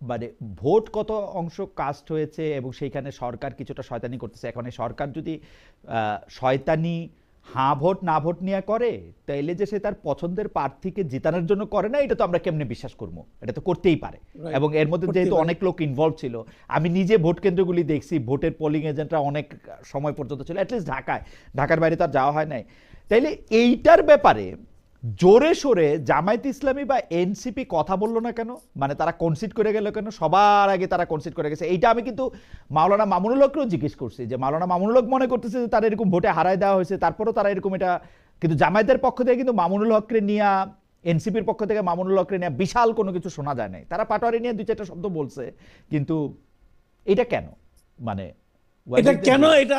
মানে ভোট কত অংশ কাস্ট হয়েছে এবং সেইখানে সরকার কিছুটা শয়তানি করতেছে, এখন এই সরকার যদি শয়তানি হ্যাঁ ভোট না ভোট নিয়ে করে, তাইলে যে সে তার পছন্দের প্রার্থীকে জিতানোর জন্য করে না, এটা তো আমরা কেমনে বিশ্বাস করবো? এটা তো করতেই পারে। Right. এবং এর মধ্যে করতেই যেহেতু পারে। অনেক লোক ইনভলভ ছিল, আমি নিজে ভোট কেন্দ্রগুলি দেখছি, ভোটের পোলিং এজেন্টরা অনেক সময় পর্যন্ত ছিল, অ্যাটলিস্ট ঢাকার বাইরে তার যাওয়া হয় নাই। তাইলে এইটার ব্যাপারে জোরে সোরে জামায়াত ইসলামী বা এনসিপি কথা বললো না কেন? মানে তারা কনসিড করে গেল কেন? সবার আগে তারা কনসিড করে গেছে। এইটা আমি কিন্তু মাওলানা মামুনুল হককেও জিজ্ঞেস করছি, যে মাওলানা মামুনুল হক মনে করতেছে যে তারা এরকম ভোটে হারায় দেওয়া হয়েছে, তারপরেও তারা এরকম এটা, কিন্তু জামায়াতের পক্ষ থেকে কিন্তু মামুনুল হককে নিয়ে, এনসিপির পক্ষ থেকে মামুনুল হককে নিয়ে বিশাল কোনো কিছু শোনা যায় নাই। তারা পাটোয়ারি নিয়ে 2-4টা শব্দ বলছে, কিন্তু এটা কেন? মানে এটা কেন, এটা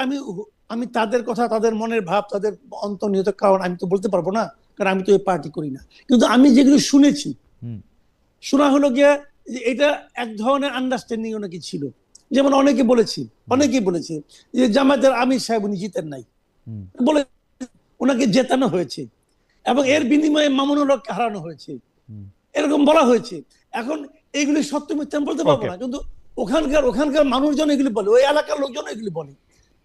আমি তাদের কথা, তাদের মনের ভাব, তাদের অন্তর্নিহিত কারণ আমি তো বলতে পারবো না, কারণ আমি তো এই পার্টি করি না। কিন্তু আমি যেগুলো শুনেছি, হুম, শোনা হলো গিয়ে যে এটা এক ধরনের আন্ডারস্ট্যান্ডিং নাকি ছিল। যেমন অনেকেই বলেছে যে জামায়াতের আমির সাহেব উনি জিতেন নাই, হুম, বলে ওনাকে জেতানো হয়েছে এবং এর বিনিময়ে মামুনুল হককে হারানো হয়েছে, হুম, এরকম বলা হয়েছে। এখন এইগুলি সত্য মিথ্যা আমি বলতে পারবো ওকে, না, কিন্তু ওখানকার মানুষজন এগুলি বলে, ওই এলাকার লোকজন এগুলি বলে।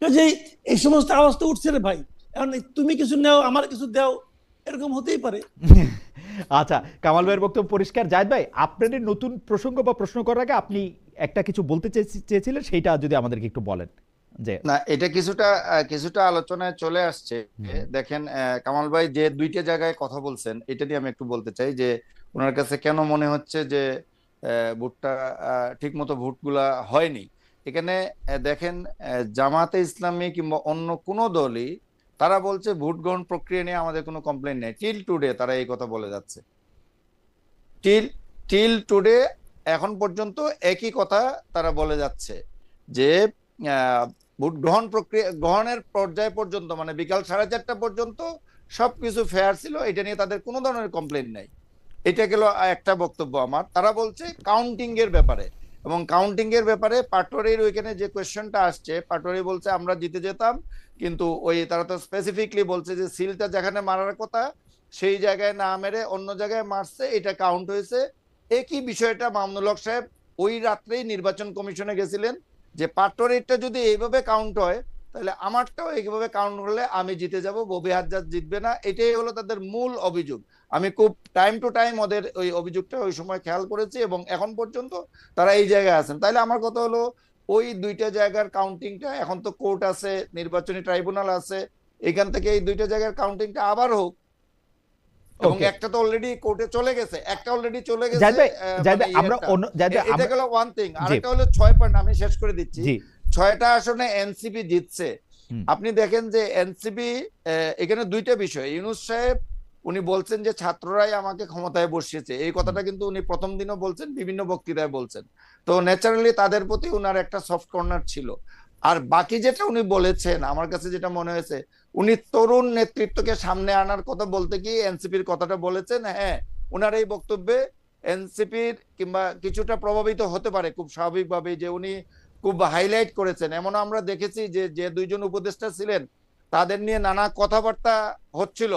যে এই সমস্ত আওয়াজ তো উঠছে রে ভাই, এখন তুমি কিছু নেও আমার কিছু দাও, এরকম হতেই পারে। আচ্ছা, কামাল ভাইয়ের বক্তব্য পরিষ্কার। জাহিদ ভাই, আপনাদের নতুন প্রসঙ্গ বা প্রশ্ন করার আগে আপনি একটা কিছু বলতে চেয়েছিলেন, সেইটা যদি আমাদেরকে একটু বলেন। যে না, এটা কিছুটা আলোচনায় চলে আসছে। দেখেন, কামাল ভাই যে দুইটা জায়গায় কথা বলছেন, এটা নিয়ে আমি একটু বলতে চাই যে ওনার কাছে কেন মনে হচ্ছে যে ভোটটা ঠিক মতো ভোটগুলা হয়নি। এখানে দেখেন, জামাতে ইসলামী কিংবা অন্য কোনো দলই তারা বলছে ভোট গ্রহণ প্রক্রিয়া নিয়ে আমাদের কোনো কমপ্লেন নেই। টিল টুডে তারা এই কথা বলে যাচ্ছে। টিল টিল টুডে এখন পর্যন্ত একই কথা তারা বলে যাচ্ছে যে ভোট গ্রহণের পর্যায় পর্যন্ত, মানে বিকাল 4:30 পর্যন্ত সবকিছু ফেয়ার ছিল, এটা নিয়ে তাদের কোনো ধরনের কমপ্লেন নাই। এটা গেল একটা বক্তব্য আমার। তারা বলছে কাউন্টিং এর ব্যাপারে, এবং কাউন্টিং এর ব্যাপারে পাটোয়ারির ওইখানে যে কোয়েশ্চেনটা আসছে, পাটোয়ারি বলছে আমরা জিতে যেতাম, কিন্তু ওই তারা তো স্পেসিফিকলি বলছে যে সিলটা যেখানে মারার কথা সেই জায়গায় না মেরে অন্য জায়গায় মারছে, এটা কাউন্ট হয়েছে। একই বিষয়টা মামুনুল হক সাহেব ওই রাত্রেই নির্বাচন কমিশনে গেছিলেন যে পাটোয়ারিটা যদি এইভাবে কাউন্ট হয় তাহলে আমারটাও এইভাবে কাউন্ট করলে আমি জিতে যাব, ববি হাজ্জাজ জিতবে না। এটাই হলো তাদের মূল অভিযোগ। আমি খুব টাইম টু টাইম ওদের ওই অভিযোগটা ওই সময় খেয়াল করেছি এবং এখন পর্যন্ত তারা এই জায়গায় আছেন। তাইলে আমার কথা হলো ওই দুইটা জায়গার কাউন্টিংটা, এখন তো কোর্ট আছে, নির্বাচনী ট্রাইব্যুনাল আছে, এখান থেকে এই দুইটা জায়গার কাউন্টিংটা আবার হোক। এবং Okay. একটা তো অলরেডি কোর্টে চলে গেছে, একটা অলরেডি চলে গেছে। জাহিদ ভাই, জাহিদ মানে ভাই, আমরা ইয়েটা। অন্য জাহিদ ভাই, এটা আমরা গেল ওয়ান থিং। জি আরেকটা হলো 6 পয়েন্ট, আমি শেষ করে দিচ্ছি। জি 6টা আসনে এনসিপি জিতছে। হুম, আপনি দেখেন যে এনসিপি, এখানে দুইটা বিষয়। ইউনূস সাহেব উনি বলছেন যে ছাত্ররাই আমাকে ক্ষমতায় বসিয়েছে, এই কথাটা কিন্তু উনি প্রথম দিনও বলছেন, বিভিন্ন বক্তৃতায় বলছেন। তো ন্যাচারালি তাদের প্রতি উনার একটা সফট কর্নার ছিল। আর বাকি যেটা উনি বলেছেন, আমার কাছে যেটা মনে হয়েছে, উনি তরুণ নেতৃত্বকে সামনে আনার কথা বলতে গিয়ে এনসিপির কথাটা বলেছেন। হ্যাঁ, উনার এই বক্তব্যে এনসিপির কিংবা কিছুটা প্রভাবিত হতে পারে খুব স্বাভাবিকভাবে, যে উনি খুব হাইলাইট করেছেন। এমন আমরা দেখেছি যে যে দুইজন উপদেষ্টা ছিলেন তাদের নিয়ে নানা কথাবার্তা হচ্ছিল,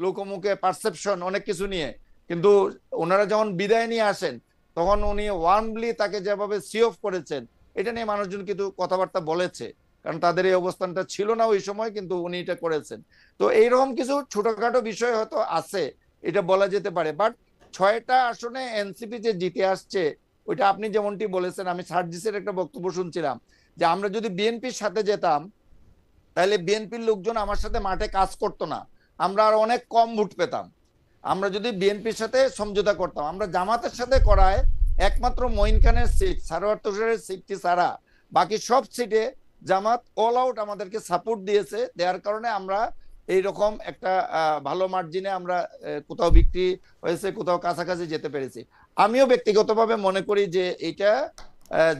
লোকমুখে পারসেপশন অনেক কিছু নিয়ে, কিন্তু ওনারা যখন বিদায় নিয়ে আসেন তখন উনি ওয়ার্মলি তাকে যেভাবে সি অফ করেছেন, এটা নিয়ে মানুষজন কিন্তু কথাবার্তা বলেছে, কারণ তাদের এই অবস্থানটা ছিল না ওই সময়, কিন্তু উনি এটা করেছেন। তো এইরকম কিছু ছোটখাটো বিষয় হয়তো আছে, এটা বলা যেতে পারে। বাট 6টা আসনে এনসিপি যে জিতে আসছে, ওইটা আপনি যেমনটি বলেছেন, আমি সার্জিসের একটা বক্তব্য শুনছিলাম যে আমরা যদি বিএনপির সাথে যেতাম তাহলে বিএনপির লোকজন আমার সাথে মাঠে কাজ করতো না, আমরা আর অনেক কম ভোট পেতাম। আমরা যদি বিএনপির সাথে সমঝোতা করতাম, আমরা জামাতের সাথে করায় একমাত্র মঈন খানের সিট, সারোয়ার তুষারের সিটটি ছাড়া বাকি সব সিটে জামাত অল আউট আমাদেরকে সাপোর্ট দিয়েছে। দেওয়ার কারণে আমরা এইরকম একটা ভালো মার্জিনে আমরা কোথাও বিক্রি হয়েছে, কোথাও কাছাকাছি যেতে পেরেছি। আমিও ব্যক্তিগতভাবে মনে করি যে এটা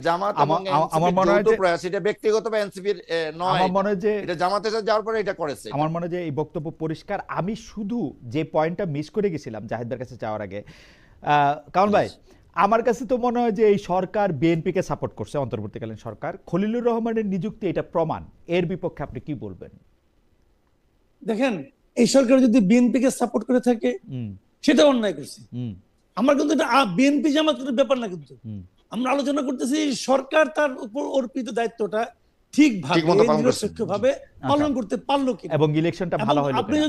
জামাত এবং আমার মনে হয় যৌথ যে প্রয়াস, এটা ব্যক্তিগত বা এনসিপির নয়, আমার মনে হয় যে এটা জামাতের সাথে যাওয়ার পরে এটা করেছে। আমার মনে হয় যে এই বক্তব্য পরিষ্কার। আমি শুধু যে পয়েন্টটা মিস করে গেছিলাম জাহিদের কাছে যাওয়ার আগে, কারণ ভাই আমার কাছে তো মনে হয় যে এই সরকার বিএনপিকে সাপোর্ট করছে, অন্তর্বর্তীকালীন সরকার। খলিলুর রহমানের নিযুক্তি এটা প্রমাণ। এর বিপক্ষে আপনি কি বলবেন? দেখেন, এই সরকার যদি বিএনপিকে সাপোর্ট করে থাকে হুম সেটা অন্যায় করছে। হুম আমার কিন্তু এটা বিএনপি জামাতের ব্যাপার না, কিন্তু হুম আমরা আলোচনা করতেছি সরকার তার উপর অর্পিত দায়িত্বটা ঠিকভাবে ঠিকমতো পালন করছে। নিরপেক্ষভাবে পালন করতে পারলো কিনা। এবং ইলেকশনটা এবং ভালো হলো আপনি কিনা।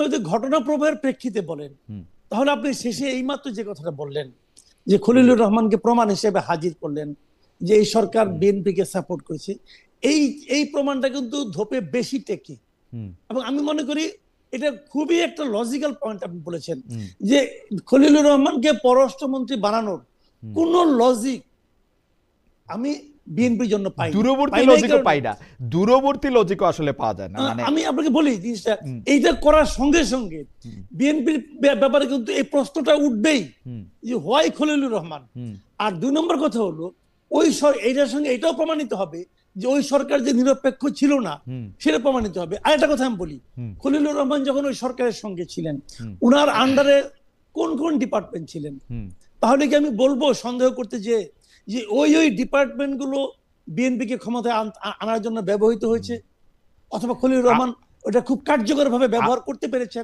যদি ঘটনা প্রবাহের প্রেক্ষিতে বলেন, হুম তাহলে আপনি শেষে এইমাত্র যে কথাটা বললেন যে খলিলুর রহমানকে প্রমাণ হিসেবে হাজির করলেন যে এই সরকার বিএনপিকে সাপোর্ট করেছে, এই এই প্রমাণটা কিন্তু ধোপে বেশি টেকে। হুম এবং আমি মনে করি এটা খুবই একটা লজিক্যাল পয়েন্ট আপনি বলেছেন হুম যে খলিলুর রহমানকে পররাষ্ট্রমন্ত্রী বানানোর কোন লজিক আমি বিএনপির জন্য পাই না। দূরবর্তী পাই না এই লজিকও কারণে- পাই না, দূরবর্তী লজিকও আসলে পাওয়া যায় না। মানে আমি আপনাকে বলি জিনিসটা, হুম। এইটা করার সঙ্গে সঙ্গে বিএনপির ব্যাপারে কিন্তু এই প্রশ্নটা উঠবেই হুম যে হোয়াই খলিলুর রহমান। হুম আর 2 নম্বর কথা হলো এইটার সঙ্গে এটাও প্রমাণিত হবে যে ওই সরকার যে নিরপেক্ষ ছিল না হুম সেটা প্রমাণিত হবে। আরেকটা কথা আমি বলি, হুম খলিলুর রহমান যখন ওই সরকারের সঙ্গে ছিলেন, হুম উনার আন্ডারে কোন কোন ডিপার্টমেন্ট ছিলেন? হুম তাহলে কি আমি বলবো সন্দেহ করতে যে যে ওই ডিপার্টমেন্ট গুলো বিএনপি কে ক্ষমতায় আনার জন্য ব্যবহৃত হয়েছে, অথবা খলিলুর রহমান ওটা খুব কার্যকর ভাবে ব্যবহার করতে পেরেছেন?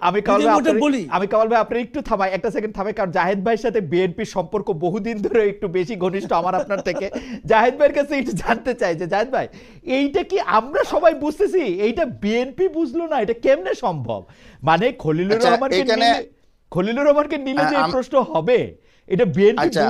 আমি কামাল যদি ভাই আমি ওটা আপনার- বলি। আমি কামাল ভাই আপনি একটু থামাই, একটা সেকেন্ড থামাই, কারণ জাহেদ ভাইয়ের সাথে বিএনপির সম্পর্ক বহুদিন ধরে একটু বেশি ঘনিষ্ঠ আমার আপনার থেকে। জাহেদ ভাইয়ের কাছে একটু জানতে চাই যে জাহেদ ভাই, এইটা কি আমরা সবাই বুঝতেছি, এইটা বিএনপি বুঝলো না, এটা কেমনে সম্ভব? মানে খলিলুর আচ্ছা, রহমানকে এখানে- নিলে, খলিলুর রহমানকে নিলে যে এই প্রশ্ন হবে, এটা আচ্ছা,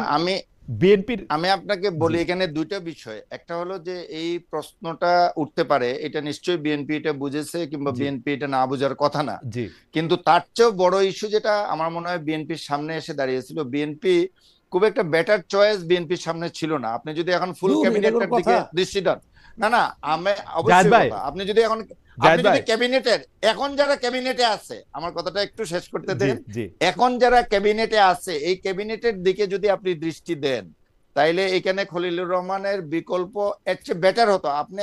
বিএনপির আমি আপনাকে বলি এখানে দুইটা বিষয়। একটা হলো যে এই প্রশ্নটা উঠতে পারে, এটা নিশ্চয়ই বিএনপি এটা বুঝেছে, কিংবা বিএনপি এটা না বোঝার কথা না। জি কিন্তু তার চেয়েও বড় ইস্যু যেটা আমার মনে হয় বিএনপির সামনে এসে দাঁড়িয়েছিল, বিএনপি খুব একটা বেটার চয়েস বিএনপির সামনে ছিল না। আপনি যদি এখন ফুল দূর, ক্যাবিনেটের এরকম দিকে কথা। দৃষ্টি দেন, না আমি জাহেদ অবশ্যই ভাই, কথা। আপনি যদি এখন জাহেদ ভাই, ক্যাবিনেটের এখন যারা ক্যাবিনেটে আছে, আমার কথাটা একটু শেষ করতে জি দেন। জি এখন যারা ক্যাবিনেটে আছে, এই ক্যাবিনেটের দিকে যদি আপনি দৃষ্টি দেন, তাইলে এখানে খলিলুর রহমানের বিকল্প এর চেয়ে বেটার হতো। আপনি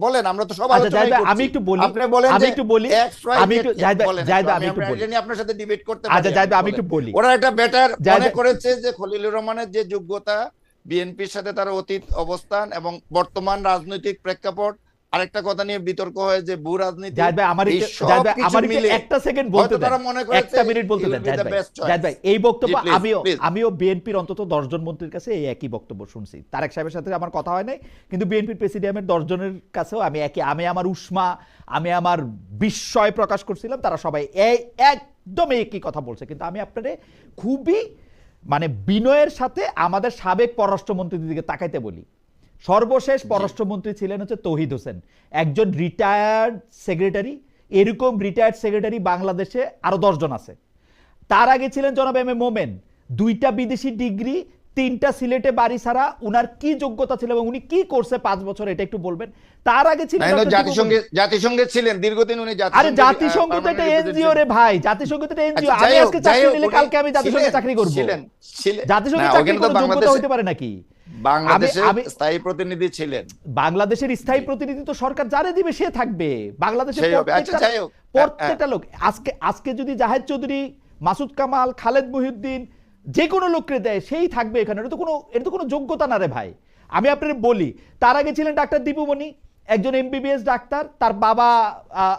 বলেন, আমরা তো সব আচ্ছা আলোচনাই জাহেদ ভাই, করছি। আমি একটু বলি, আপনি বলেন আমি যে একটু বলি, X, Y, আমি Z একটু কে জাহেদ ভাই, বলেন জাহেদ একটু, ভাই, আমি একটু আমরা বলি। এটা নিয়ে আপনার সাথে ডিবেট করতে আচ্ছা পারি। জাহেদ ভাই, আমি বলেন। একটু বলি। ওরা এটা বেটার জাহেদ মনে ভাই- করেছে যে খলিলুর রহমানের যে যোগ্যতা, বিএনপির সাথে তার অতীত অবস্থান এবং বর্তমান রাজনৈতিক প্রেক্ষাপট, আরেকটা কথা নিয়ে বিতর্ক হয় যে ভূ রাজনীতি, জাহিদ ভাই এই সব কিছু মিলে একটা সেকেন্ড বলতে হয়তো দেন, তারা মনে করেছে একটা মিনিট বলতে he then will be Zahid the ভাই। best choice. জাহিদ ভাই, এই বক্তব্য জি, please, আমিও please. আমিও বিএনপির অন্তত 10 জন মন্ত্রীর কাছে এই একই বক্তব্য শুনছি। তারেক সাহেবের সাথে আমার কথা হয় নাই, কিন্তু বিএনপির প্রেসিডিয়ামের 10 জনের কাছেও আমি আমার উষ্মা, আমি আমার বিস্ময় প্রকাশ করছিলাম, তারা সবাই একদম একই কথা বলছে। কিন্তু আমি আপনারে খুবই মানে বিনয়ের সাথে আমাদের সাবেক পররাষ্ট্রমন্ত্রীর দিকে তাকাইতে বলি। সর্বশেষ পররাষ্ট্রমন্ত্রী ছিলেন হচ্ছে তৌহিদ হোসেন, একজন রিটায়ার্ড সেক্রেটারি। এরকম রিটায়ার্ড সেক্রেটারি বাংলাদেশে আরো 10 জন আছে। তার আগে ছিলেন জনাব এম এ মোমেন, 2টা বিদেশি ডিগ্রি, 3টা সিলেটে বাড়ি ছাড়া। উনার কি যোগ্যতা ছিল এবং উনি কি করছে 5 বছর, এটা একটু বলবেন। তার আগে ছিলেন জাতিসংঘে ছিলেন দীর্ঘদিন উনি। আরে জাতিসংঘ তো একটা এনজিও রে ভাই, জাতিসংঘ তো একটা এনজিও। আমি আজকে চাকরি নিলে কালকে আমি জাতিসংঘে চাকরি করব। জাতিসংঘে চাকরি করার যোগ্যতা হইতে পারে নাকি? বাংলাদেশে স্থায়ী প্রতিনিধি ছিলেন। বাংলাদেশের স্থায়ী প্রতিনিধি তো সরকার যারে দিবে সে থাকবে। বাংলাদেশের প্রত্যেকটা লোক আজকে যদি জাহেদ চৌধুরী, মাসুদ কামাল, খালেদ মহিউদ্দিন যে কোনো লোককে দেয় সেই থাকবে এখানে। এটা তো কোনো যোগ্যতা না রে ভাই। আমি আপনাদের বলি, তার আগে ছিলেন ডাক্তার দীপুমণি, একজন এমবিবিএস ডাক্তার। তার বাবা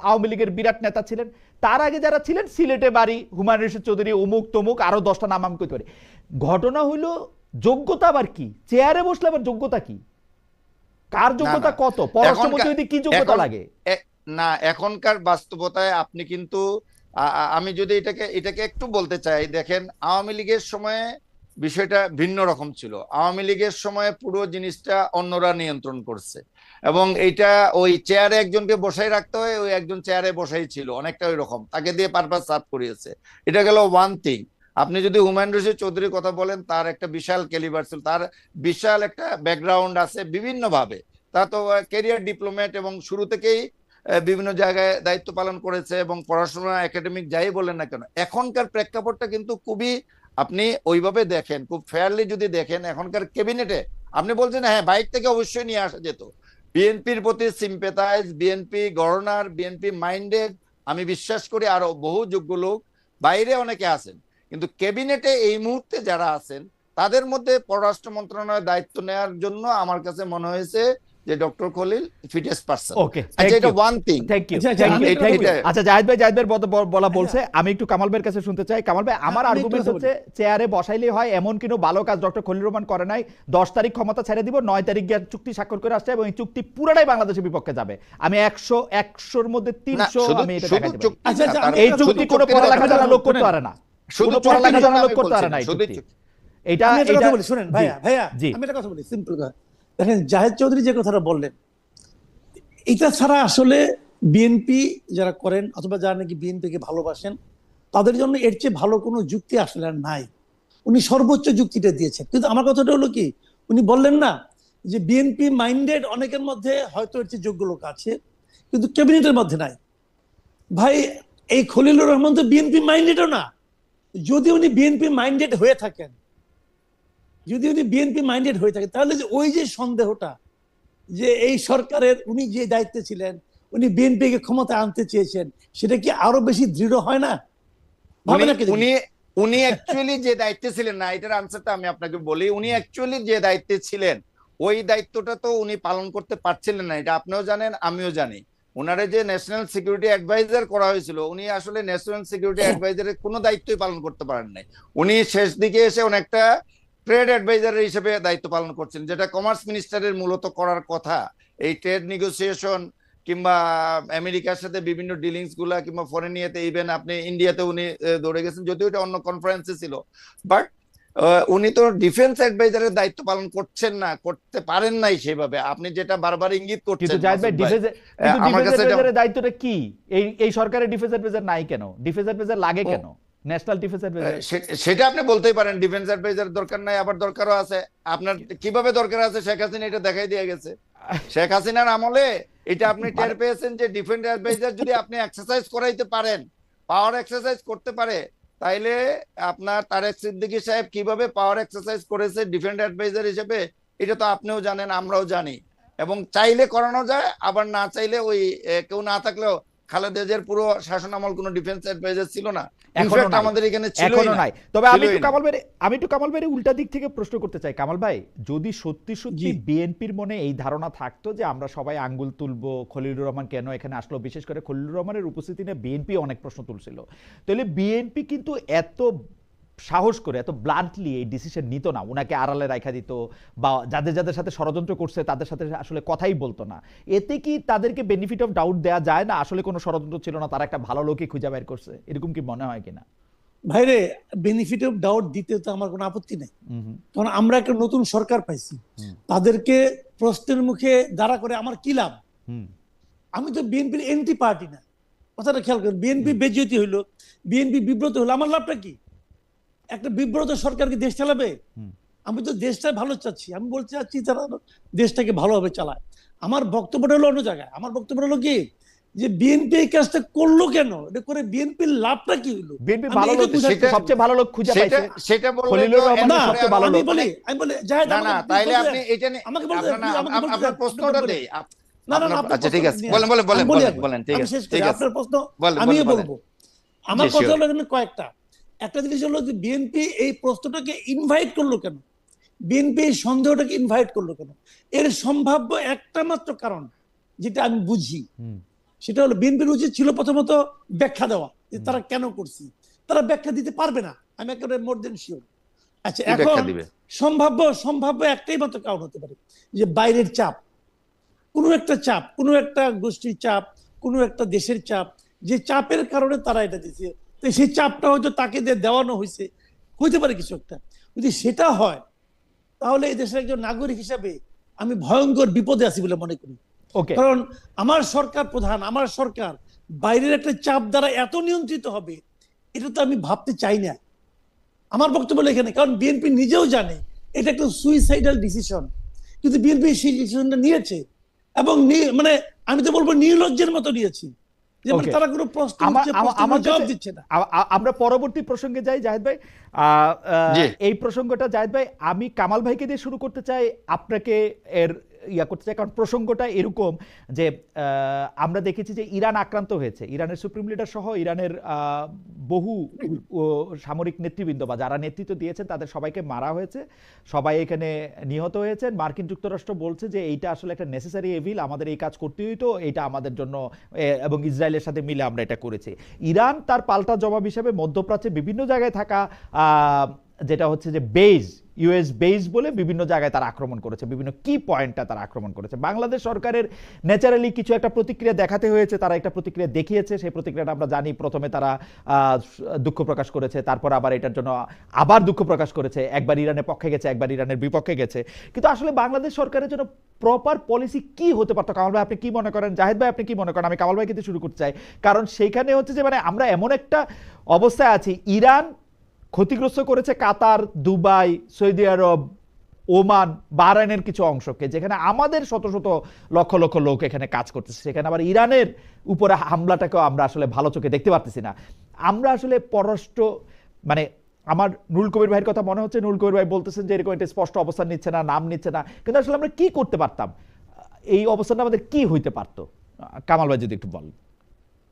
আওয়ামী লীগের বিরাট নেতা ছিলেন। তার আগে যারা ছিলেন সিলেটে বাড়ি, হুমায়ুন রশিদ চৌধুরী, অমুক তমুক, আরো 10টা নাম আমি কইতে পারি। ঘটনা হইলো যোগ্যতা আবার কি? চেয়ারে বসলে আবার যোগ্যতা কি? কার যোগ্যতা কত? পররাষ্ট্রমন্ত্রী কি যোগ্যতা লাগে না? এখনকার বাস্তবতায় আপনি কিন্তু আমি যদি এটাকে একটু বলতে চাই, দেখেন আওয়ামী লীগের সময়ে বিষয়টা ভিন্ন রকম ছিল। আওয়ামী লীগের সময়ে পুরো জিনিসটা অন্যরা নিয়ন্ত্রণ করছে এবং এইটা ওই চেয়ারে একজনকে বসাই রাখতে হয়, ওই একজন চেয়ারে বসাই ছিল, অনেকটা ওই রকম, তাকে দিয়ে পারপাস সার্ভ করিয়েছে। এটা গেল ওয়ান থিং। আপনি যদি হুমায়ুন রশিদ চৌধুরীর কথা বলেন, তার একটা বিশাল ক্যালিবার ছিল, তার বিশাল একটা ব্যাকগ্রাউন্ড আছে বিভিন্নভাবে। তা তো ক্যারিয়ার ডিপ্লোমেট এবং শুরু থেকেই বিভিন্ন জায়গায় দায়িত্ব পালন করেছে এবং পড়াশোনা একাডেমিক যাই বলেন না কেন। এখনকার প্রেক্ষাপটটা কিন্তু খুবই, আপনি ওইভাবে দেখেন, খুব ফেয়ারলি যদি দেখেন, এখনকার ক্যাবিনেটে আপনি বলছেন হ্যাঁ বাইরে থেকে অবশ্যই নিয়ে আসা যেত। বিএনপির প্রতি সিম্পেথাইজ, বিএনপি গভর্নর, বিএনপি মাইন্ডেড, আমি বিশ্বাস করি আরো বহু যোগ্য লোক বাইরে অনেকে আছেন, কিন্তু ক্যাবিনেটে এই মুহূর্তে যারা আছেন তাদের মধ্যে পররাষ্ট্র মন্ত্রণালয়ের দায়িত্ব নেওয়ার জন্য আমার কাছে মনে হয়েছে যে ডক্টর খলিল ফিটেস্ট পারসন। ওকে, এটা ওয়ান থিং। আচ্ছা জাহিদ ভাই বলা বলছে, আমি একটু কামাল ভাইয়ের কাছে শুনতে চাই। কামাল ভাই, আমার আর্গুমেন্ট হচ্ছে চেয়ারে বসাইলেই হয় এমন কোনো ভালো কাজ ডক্টর খলিল রহমান করে নাই। 10 তারিখ ক্ষমতা ছেড়ে দিব, 9 তারিখ গিয়ে চুক্তি স্বাক্ষর করে আসছে এবং এই চুক্তি পুরোটাই বাংলাদেশের বিপক্ষে যাবে। আমি 100-100-র মধ্যে 300 আমি এটা দেখাইতে পারি। এই চুক্তি কোনো পড়ালেখা জানা লোক করতে পারে না, শুধু পড়ালেখা জানা লোক করতে পারে না। এটা কথা বলি, শুনেন ভাইয়া আমি একটা কথা বলি, সিম্পল কথা। দেখেন জাহেদ চৌধুরী যে কথাটা বললেন, এটা ছাড়া আসলে বিএনপি যারা করেন অথবা যারা নাকি বিএনপিকে ভালোবাসেন তাদের জন্য এর চেয়ে ভালো কোনো যুক্তি আসলে আর নাই। উনি সর্বোচ্চ যুক্তিটা দিয়েছেন। কিন্তু আমার কথাটা হলো কি, উনি বললেন না যে বিএনপি মাইন্ডেড অনেকের মধ্যে হয়তো এর চেয়ে যোগ্য লোক আছে কিন্তু ক্যাবিনেটের মধ্যে নাই। ভাই এই খলিলুর রহমান তো বিএনপি মাইন্ডেডও না। যদি উনি বিএনপি মাইন্ডেড হয়ে থাকেন, তাহলে ওই যে সন্দেহটা যে এই সরকারের উনি যে দায়িত্বে ছিলেন, উনি বিএনপিকে ক্ষমতায় আনতে চেয়েছেন, সেটা কি আরো বেশি দৃঢ় হয় না? উনি অ্যাকচুয়ালি যে দায়িত্বে ছিলেন না, এটার আনসারটা আমি আপনাকে বলি। উনি অ্যাকচুয়ালি যে দায়িত্বে ছিলেন ওই দায়িত্বটা তো উনি পালন করতে পারছিলেন না, এটা আপনিও জানেন আমিও জানি। ওনারে যে ন্যাশনাল সিকিউরিটি অ্যাডভাইজার করা হয়েছিল, উনি আসলে ন্যাশনাল সিকিউরিটি অ্যাডভাইজারের কোনো দায়িত্বই পালন করতে পারেন নাই। উনি শেষ দিকে এসে অনেকটা ট্রেড অ্যাডভাইজার হিসেবে দায়িত্ব পালন করছেন, যেটা কমার্স মিনিস্টারের মূলত করার কথা। এই ট্রেড নেগোসিয়েশন কিংবা আমেরিকার সাথে বিভিন্ন ডিলিংস গুলা কিংবা ফরেন ইয়েতে, ইভেন আপনি ইন্ডিয়াতে উনি দৌড়ে গেছেন, যদিও এটা অন্য কনফারেন্সে ছিল। বাট উনি তো ডিফেন্স অ্যাডভাইজারের দায়িত্ব পালন করছেন না, করতে পারেন নাই সেভাবে। আপনি যেটা বারবার ইঙ্গিত করছেন, আমার কাছে দায়িত্বটা কি? এই সরকারের ডিফেন্স অ্যাডভাইজার নাই কেন? ডিফেন্স অ্যাডভাইজার লাগে কেন? ন্যাশনাল ডিফেন্স অ্যাডভাইজার সেটা আপনি বলতেই পারেন, ডিফেন্স অ্যাডভাইজার দরকার নাই, আবার দরকারও আছে। আপনার কিভাবে দরকার আছে? শেখ হাসিনা এটা দেখাই দিয়ে গেছে। শেখ হাসিনার আমলে এটা আপনি টের পেয়েছেন যে ডিফেন্স অ্যাডভাইজার যদি আপনি এক্সারসাইজ করাইতে পারেন, পাওয়ার এক্সারসাইজ করতে পারে, তাইলে আপনার তারেক সিদ্দিকী সাহেব কিভাবে পাওয়ার এক্সারসাইজ করেছে ডিফেন্স অ্যাডভাইজার হিসেবে, এটা তো আপনিও জানেন, আমরাও জানি। এবং চাইলে করানো যায়, আবার না চাইলে ওই কেউ না থাকলেও খালেদা জিয়ার পুরো শাসন আমল কোনো ডিফেন্স অ্যাডভাইজার ছিল না? এখনো ইনফ্যাক্ট নাই, আমাদের এখানে ছিলই এখনো না, নাই। তবে আমি ছিলই একটু না। কামাল ভাইয়ের উল্টা দিক থেকে প্রশ্ন করতে চাই। কামাল ভাই, যদি সত্যি সত্যি জি। বিএনপির মনে এই ধারণা থাকতো যে আমরা সবাই আঙ্গুল তুলবো, খলিলুর রহমান কেন এখানে আসলো, বিশেষ করে খলিলুর রহমানের উপস্থিতি নিয়ে বিএনপি অনেক প্রশ্ন তুলছিল, তাহলে বিএনপি কিন্তু এত সাহস করে এত ব্লান্টলি এই ডিসিশন নিত না, ওনাকে আড়ালে রাখা দিত বা যাদের যাদের সাথে ষড়যন্ত্র করছে তাদের সাথে আসলে কথাই বলতো না। এতে কি তাদেরকে বেনিফিট অফ ডাউট দেওয়া যায় না, আসলে কোনো ষড়যন্ত্র ছিল না, তারা একটা ভালো লোকই খুঁজে বের করছে, এরকম কি মনে হয় কিনা? ভাইরে, বেনিফিট অফ ডাউট দিতে তো আমার কোনো আপত্তি নেই, হুম কারণ আমরা একটা নতুন সরকার পাইছি। হুম তাদেরকে প্রশ্নের মুখে দাঁড়া করে আমার কি লাভ? হুম আমি তো বিএনপির এন্টি পার্টি না, কথাটা খেয়াল করেন। বিএনপি বেজ্জতি হইলো, বিএনপি বিব্রত হলো, আমার লাভটা কি? একটা বিব্রত সরকার কি দেশ চালাবে? হুম আমি তো দেশটা ভালো চাচ্ছি, আমি বলতে চাচ্ছি তারা দেশটাকে ভালোভাবে চালায়। আমার বক্তব্যটা হলো অন্য জায়গায়। আমার বক্তব্য হলো কি, যে বিএনপি এই কাজটা করলো কেন, এটা করে বিএনপির লাভটা কি হলো? বিএনপি আমি ভালো এটা লোক, বুঝাতে চাই। সবচেয়ে ভালো লোক খুঁজে সেটা পাইছে সেটা বললে খলিলুর তো রহমান না, সবচেয়ে ভালো আমি লোক। বলি জাহেদ, না, আমাকে তাইলে বলতে আপনি দেন। এটা নিয়ে আমাকে বলতে দেন, আপনার আমাকে বলতে আপনার দেন, প্রশ্নটা বলেন। দেই। না না না, আপনার আপনার আচ্ছা, ঠিক প্রশ্ন আছে, নিয়ে বলেন আসেন। বলেন বলেন আমি বলি বলেন আগে। বলেন, ঠিক আমি আছে, শেষ করি, ঠিক আছে, আপনার প্রশ্ন বলেন আমিও বলেন বলেন। বলবো। আমার জি, কথা sure। হলো এখানে কয়েকটা। একটা জিনিস হলো যে বিএনপি এই প্রশ্নটাকে ইনভাইট করলো কেন, বিএনপি এই সন্দেহটাকে ইনভাইট করলো কেন? এর সম্ভাব্য একটা মাত্র কারণ যেটা আমি বুঝি, হুম সেটা হলো বিএনপির উচিত ছিল প্রথমত ব্যাখ্যা দেওয়া যে তারা কেন করছে। তারা ব্যাখ্যা দিতে পারবে না, আমি একেবারে মোর দেন শিওর। আচ্ছা, কি এখন ব্যাখ্যা দিবে? সম্ভাব্য একটাই মাত্র কারণ হতে পারে, যে বাইরের চাপ, কোনো একটা চাপ, কোনো একটা গোষ্ঠীর চাপ, কোনো একটা দেশের চাপ, যে চাপের কারণে তারা এটা দিচ্ছে। তো সেই চাপটা হয়তো তাকে দিয়ে দেওয়ানো হয়েছে, হইতে পারে কিছু একটা। যদি সেটা হয়, তাহলে এই দেশের একজন নাগরিক হিসাবে আমি ভয়ঙ্কর বিপদে আছি বলে মনে করি। ওকে, কারণ আমার সরকার প্রধান, আমার সরকার বাইরের একটা চাপ দ্বারা এত নিয়ন্ত্রিত হবে, এটা তো আমি ভাবতে চাই না। আমার বক্তব্য হলো এখানে, কারণ বিএনপি নিজেও জানে এটা একটা সুইসাইডাল ডিসিশন, কিন্তু বিএনপি সেই ডিসিশনটা নিয়েছে, এবং মানে আমি তো বলবো নির্লজ্জের মতো নিয়েছি, যে মানে ওকে। তারা কোনো প্রশ্ন আমার জবাব কাছে দিচ্ছে না। আমরা পরবর্তী প্রসঙ্গে যাই জাহেদ ভাই। জি। এই প্রসঙ্গটা জাহেদ ভাই আমি কামাল ভাইকে দিয়ে শুরু করতে চাই, আপনাকে এর করতে চাই, কারণ প্রসঙ্গটা এরকম যে আমরা দেখেছি যে ইরান আক্রান্ত হয়েছে, ইরানের সুপ্রিম লিডার সহ ইরানের বহু সামরিক নেতৃবৃন্দ বা যারা নেতৃত্ব দিয়েছেন তাদের সবাইকে মারা হয়েছে, সবাই এখানে নিহত হয়েছেন। মার্কিন যুক্তরাষ্ট্র বলছে যে এইটা আসলে একটা নেসেসারি এভিল, আমাদের এই কাজ করতে হইতো, এইটা আমাদের জন্য, এবং ইসরায়েলের সাথে মিলে আমরা এটা করেছি। ইরান তার পাল্টা জবাব হিসেবে মধ্যপ্রাচ্যে বিভিন্ন জায়গায় থাকা যেটা হচ্ছে যে বেজ, ইউএস বেজ বলে বিভিন্ন জায়গায় তারা আক্রমণ করেছে, বিভিন্ন কি পয়েন্টটা তারা আক্রমণ করেছে। বাংলাদেশ সরকারের ন্যাচারালি কিছু একটা প্রতিক্রিয়া দেখাতে হয়েছে, তারা একটা প্রতিক্রিয়া দেখিয়েছে। সেই প্রতিক্রিয়াটা আমরা জানি, প্রথমে তারা দুঃখ প্রকাশ করেছে, তারপর আবার এটার জন্য আবার দুঃখ প্রকাশ করেছে, একবার ইরানের পক্ষে গেছে, একবার ইরানের বিপক্ষে গেছে। কিন্তু আসলে বাংলাদেশ সরকারের জন্য প্রপার পলিসি কি হতে পারতো? কামাল ভাই আপনি কি মনে করেন? জাহেদ ভাই আপনি কি মনে করেন? আমি কামাল ভাই কিন্তু শুরু করতে চাই, কারণ সেইখানে হচ্ছে যে মানে আমরা এমন একটা অবস্থায় আছি, ইরান ক্ষতিগ্রস্ত করেছে কাতার, দুবাই, সৌদি আরব, ওমান, বাহরাইনের কিছু অংশকে, যেখানে আমাদের শত শত লক্ষ লক্ষ লোক এখানে কাজ করতেছে, সেখানে আবার ইরানের উপরে হামলাটাকেও আমরা আসলে ভালো চোখে দেখতে পারতেছি না। আমরা আসলে পররাষ্ট্র মানে আমার নুরুল কবির ভাইয়ের কথা মনে হচ্ছে, নুরুল কবির ভাই বলতেছেন যে এরকম একটা স্পষ্ট অবস্থান নিচ্ছে না, নাম নিচ্ছে না, কিন্তু আসলে আমরা কি করতে পারতাম? এই অবস্থানটা আমাদের কি হইতে পারতো? কামাল ভাই যদি একটু বলেন।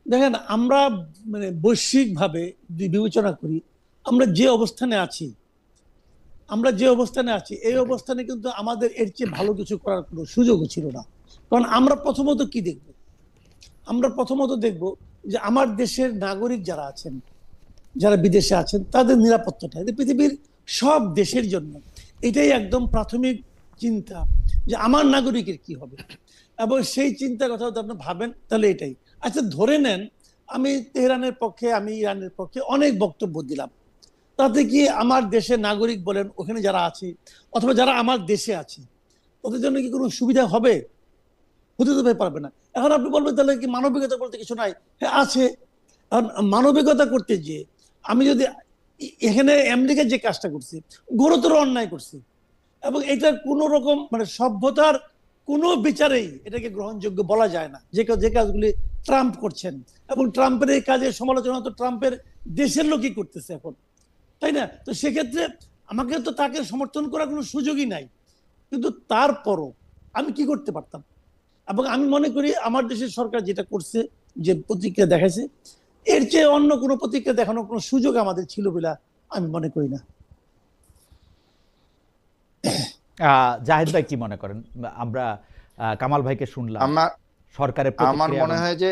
দেখেন, আমরা মানে বৈশ্বিকভাবে যদি বিবেচনা করি, আমরা যে অবস্থানে আছি, এই অবস্থানে কিন্তু আমাদের এর চেয়ে ভালো কিছু করার কোনো সুযোগও ছিল না। কারণ আমরা প্রথমত কি দেখব? আমরা প্রথমত দেখব যে আমার দেশের নাগরিক যারা আছেন, যারা বিদেশে আছেন, তাদের নিরাপত্তাটা। এটা পৃথিবীর সব দেশের জন্য এটাই একদম প্রাথমিক চিন্তা, যে আমার নাগরিকের কি হবে, এবং সেই চিন্তার কথা যদি আপনি ভাবেন তাহলে এটাই। আচ্ছা, ধরে নেন আমি তেহরানের পক্ষে, আমি ইরানের পক্ষে অনেক বক্তব্য দিলাম, তাতে কি আমার দেশের নাগরিক বলেন ওখানে যারা আছে, অথবা যারা আমার দেশে আছে, ওদের জন্য কি কোনো সুবিধা হবে? হতে তো পারবে না। এখন আপনি বলবেন তাহলে কি মানবিকতা বলতে কিছু নাই? হ্যাঁ আছে। এখন মানবিকতা করতে যে আমি যদি এখানে আমেরিকা যে কাজটা করছি, গুরুতর অন্যায় করছি, এবং এটা কোন রকম মানে সভ্যতার কোনো বিচারেই এটাকে গ্রহণযোগ্য বলা যায় না, যে কাজগুলি ট্রাম্প করছেন, এবং ট্রাম্পের এই কাজের সমালোচনা তো ট্রাম্পের দেশের লোকই করতেছে এখন, তাই না? তো সেক্ষেত্রে আমাকে তো তাকে সমর্থন করার কোনো সুযোগই নাই। কিন্তু তারপরও আমি কি করতে পারতাম? এবং আমি মনে করি আমার দেশের সরকার যেটা করছে যে প্রতিক্রিয়া দেখাইছে, এর চেয়ে অন্য কোনো প্রতিক্রিয়া দেখানোর কোনো সুযোগ আমাদের ছিল বলে আমি মনে করি না। জাহিদ ভাই কি মনে করেন? আমরা কামাল ভাইকে শুনলাম, আমার সরকারের আমার প্রতিক্রিয়া মনে এবং হয় যে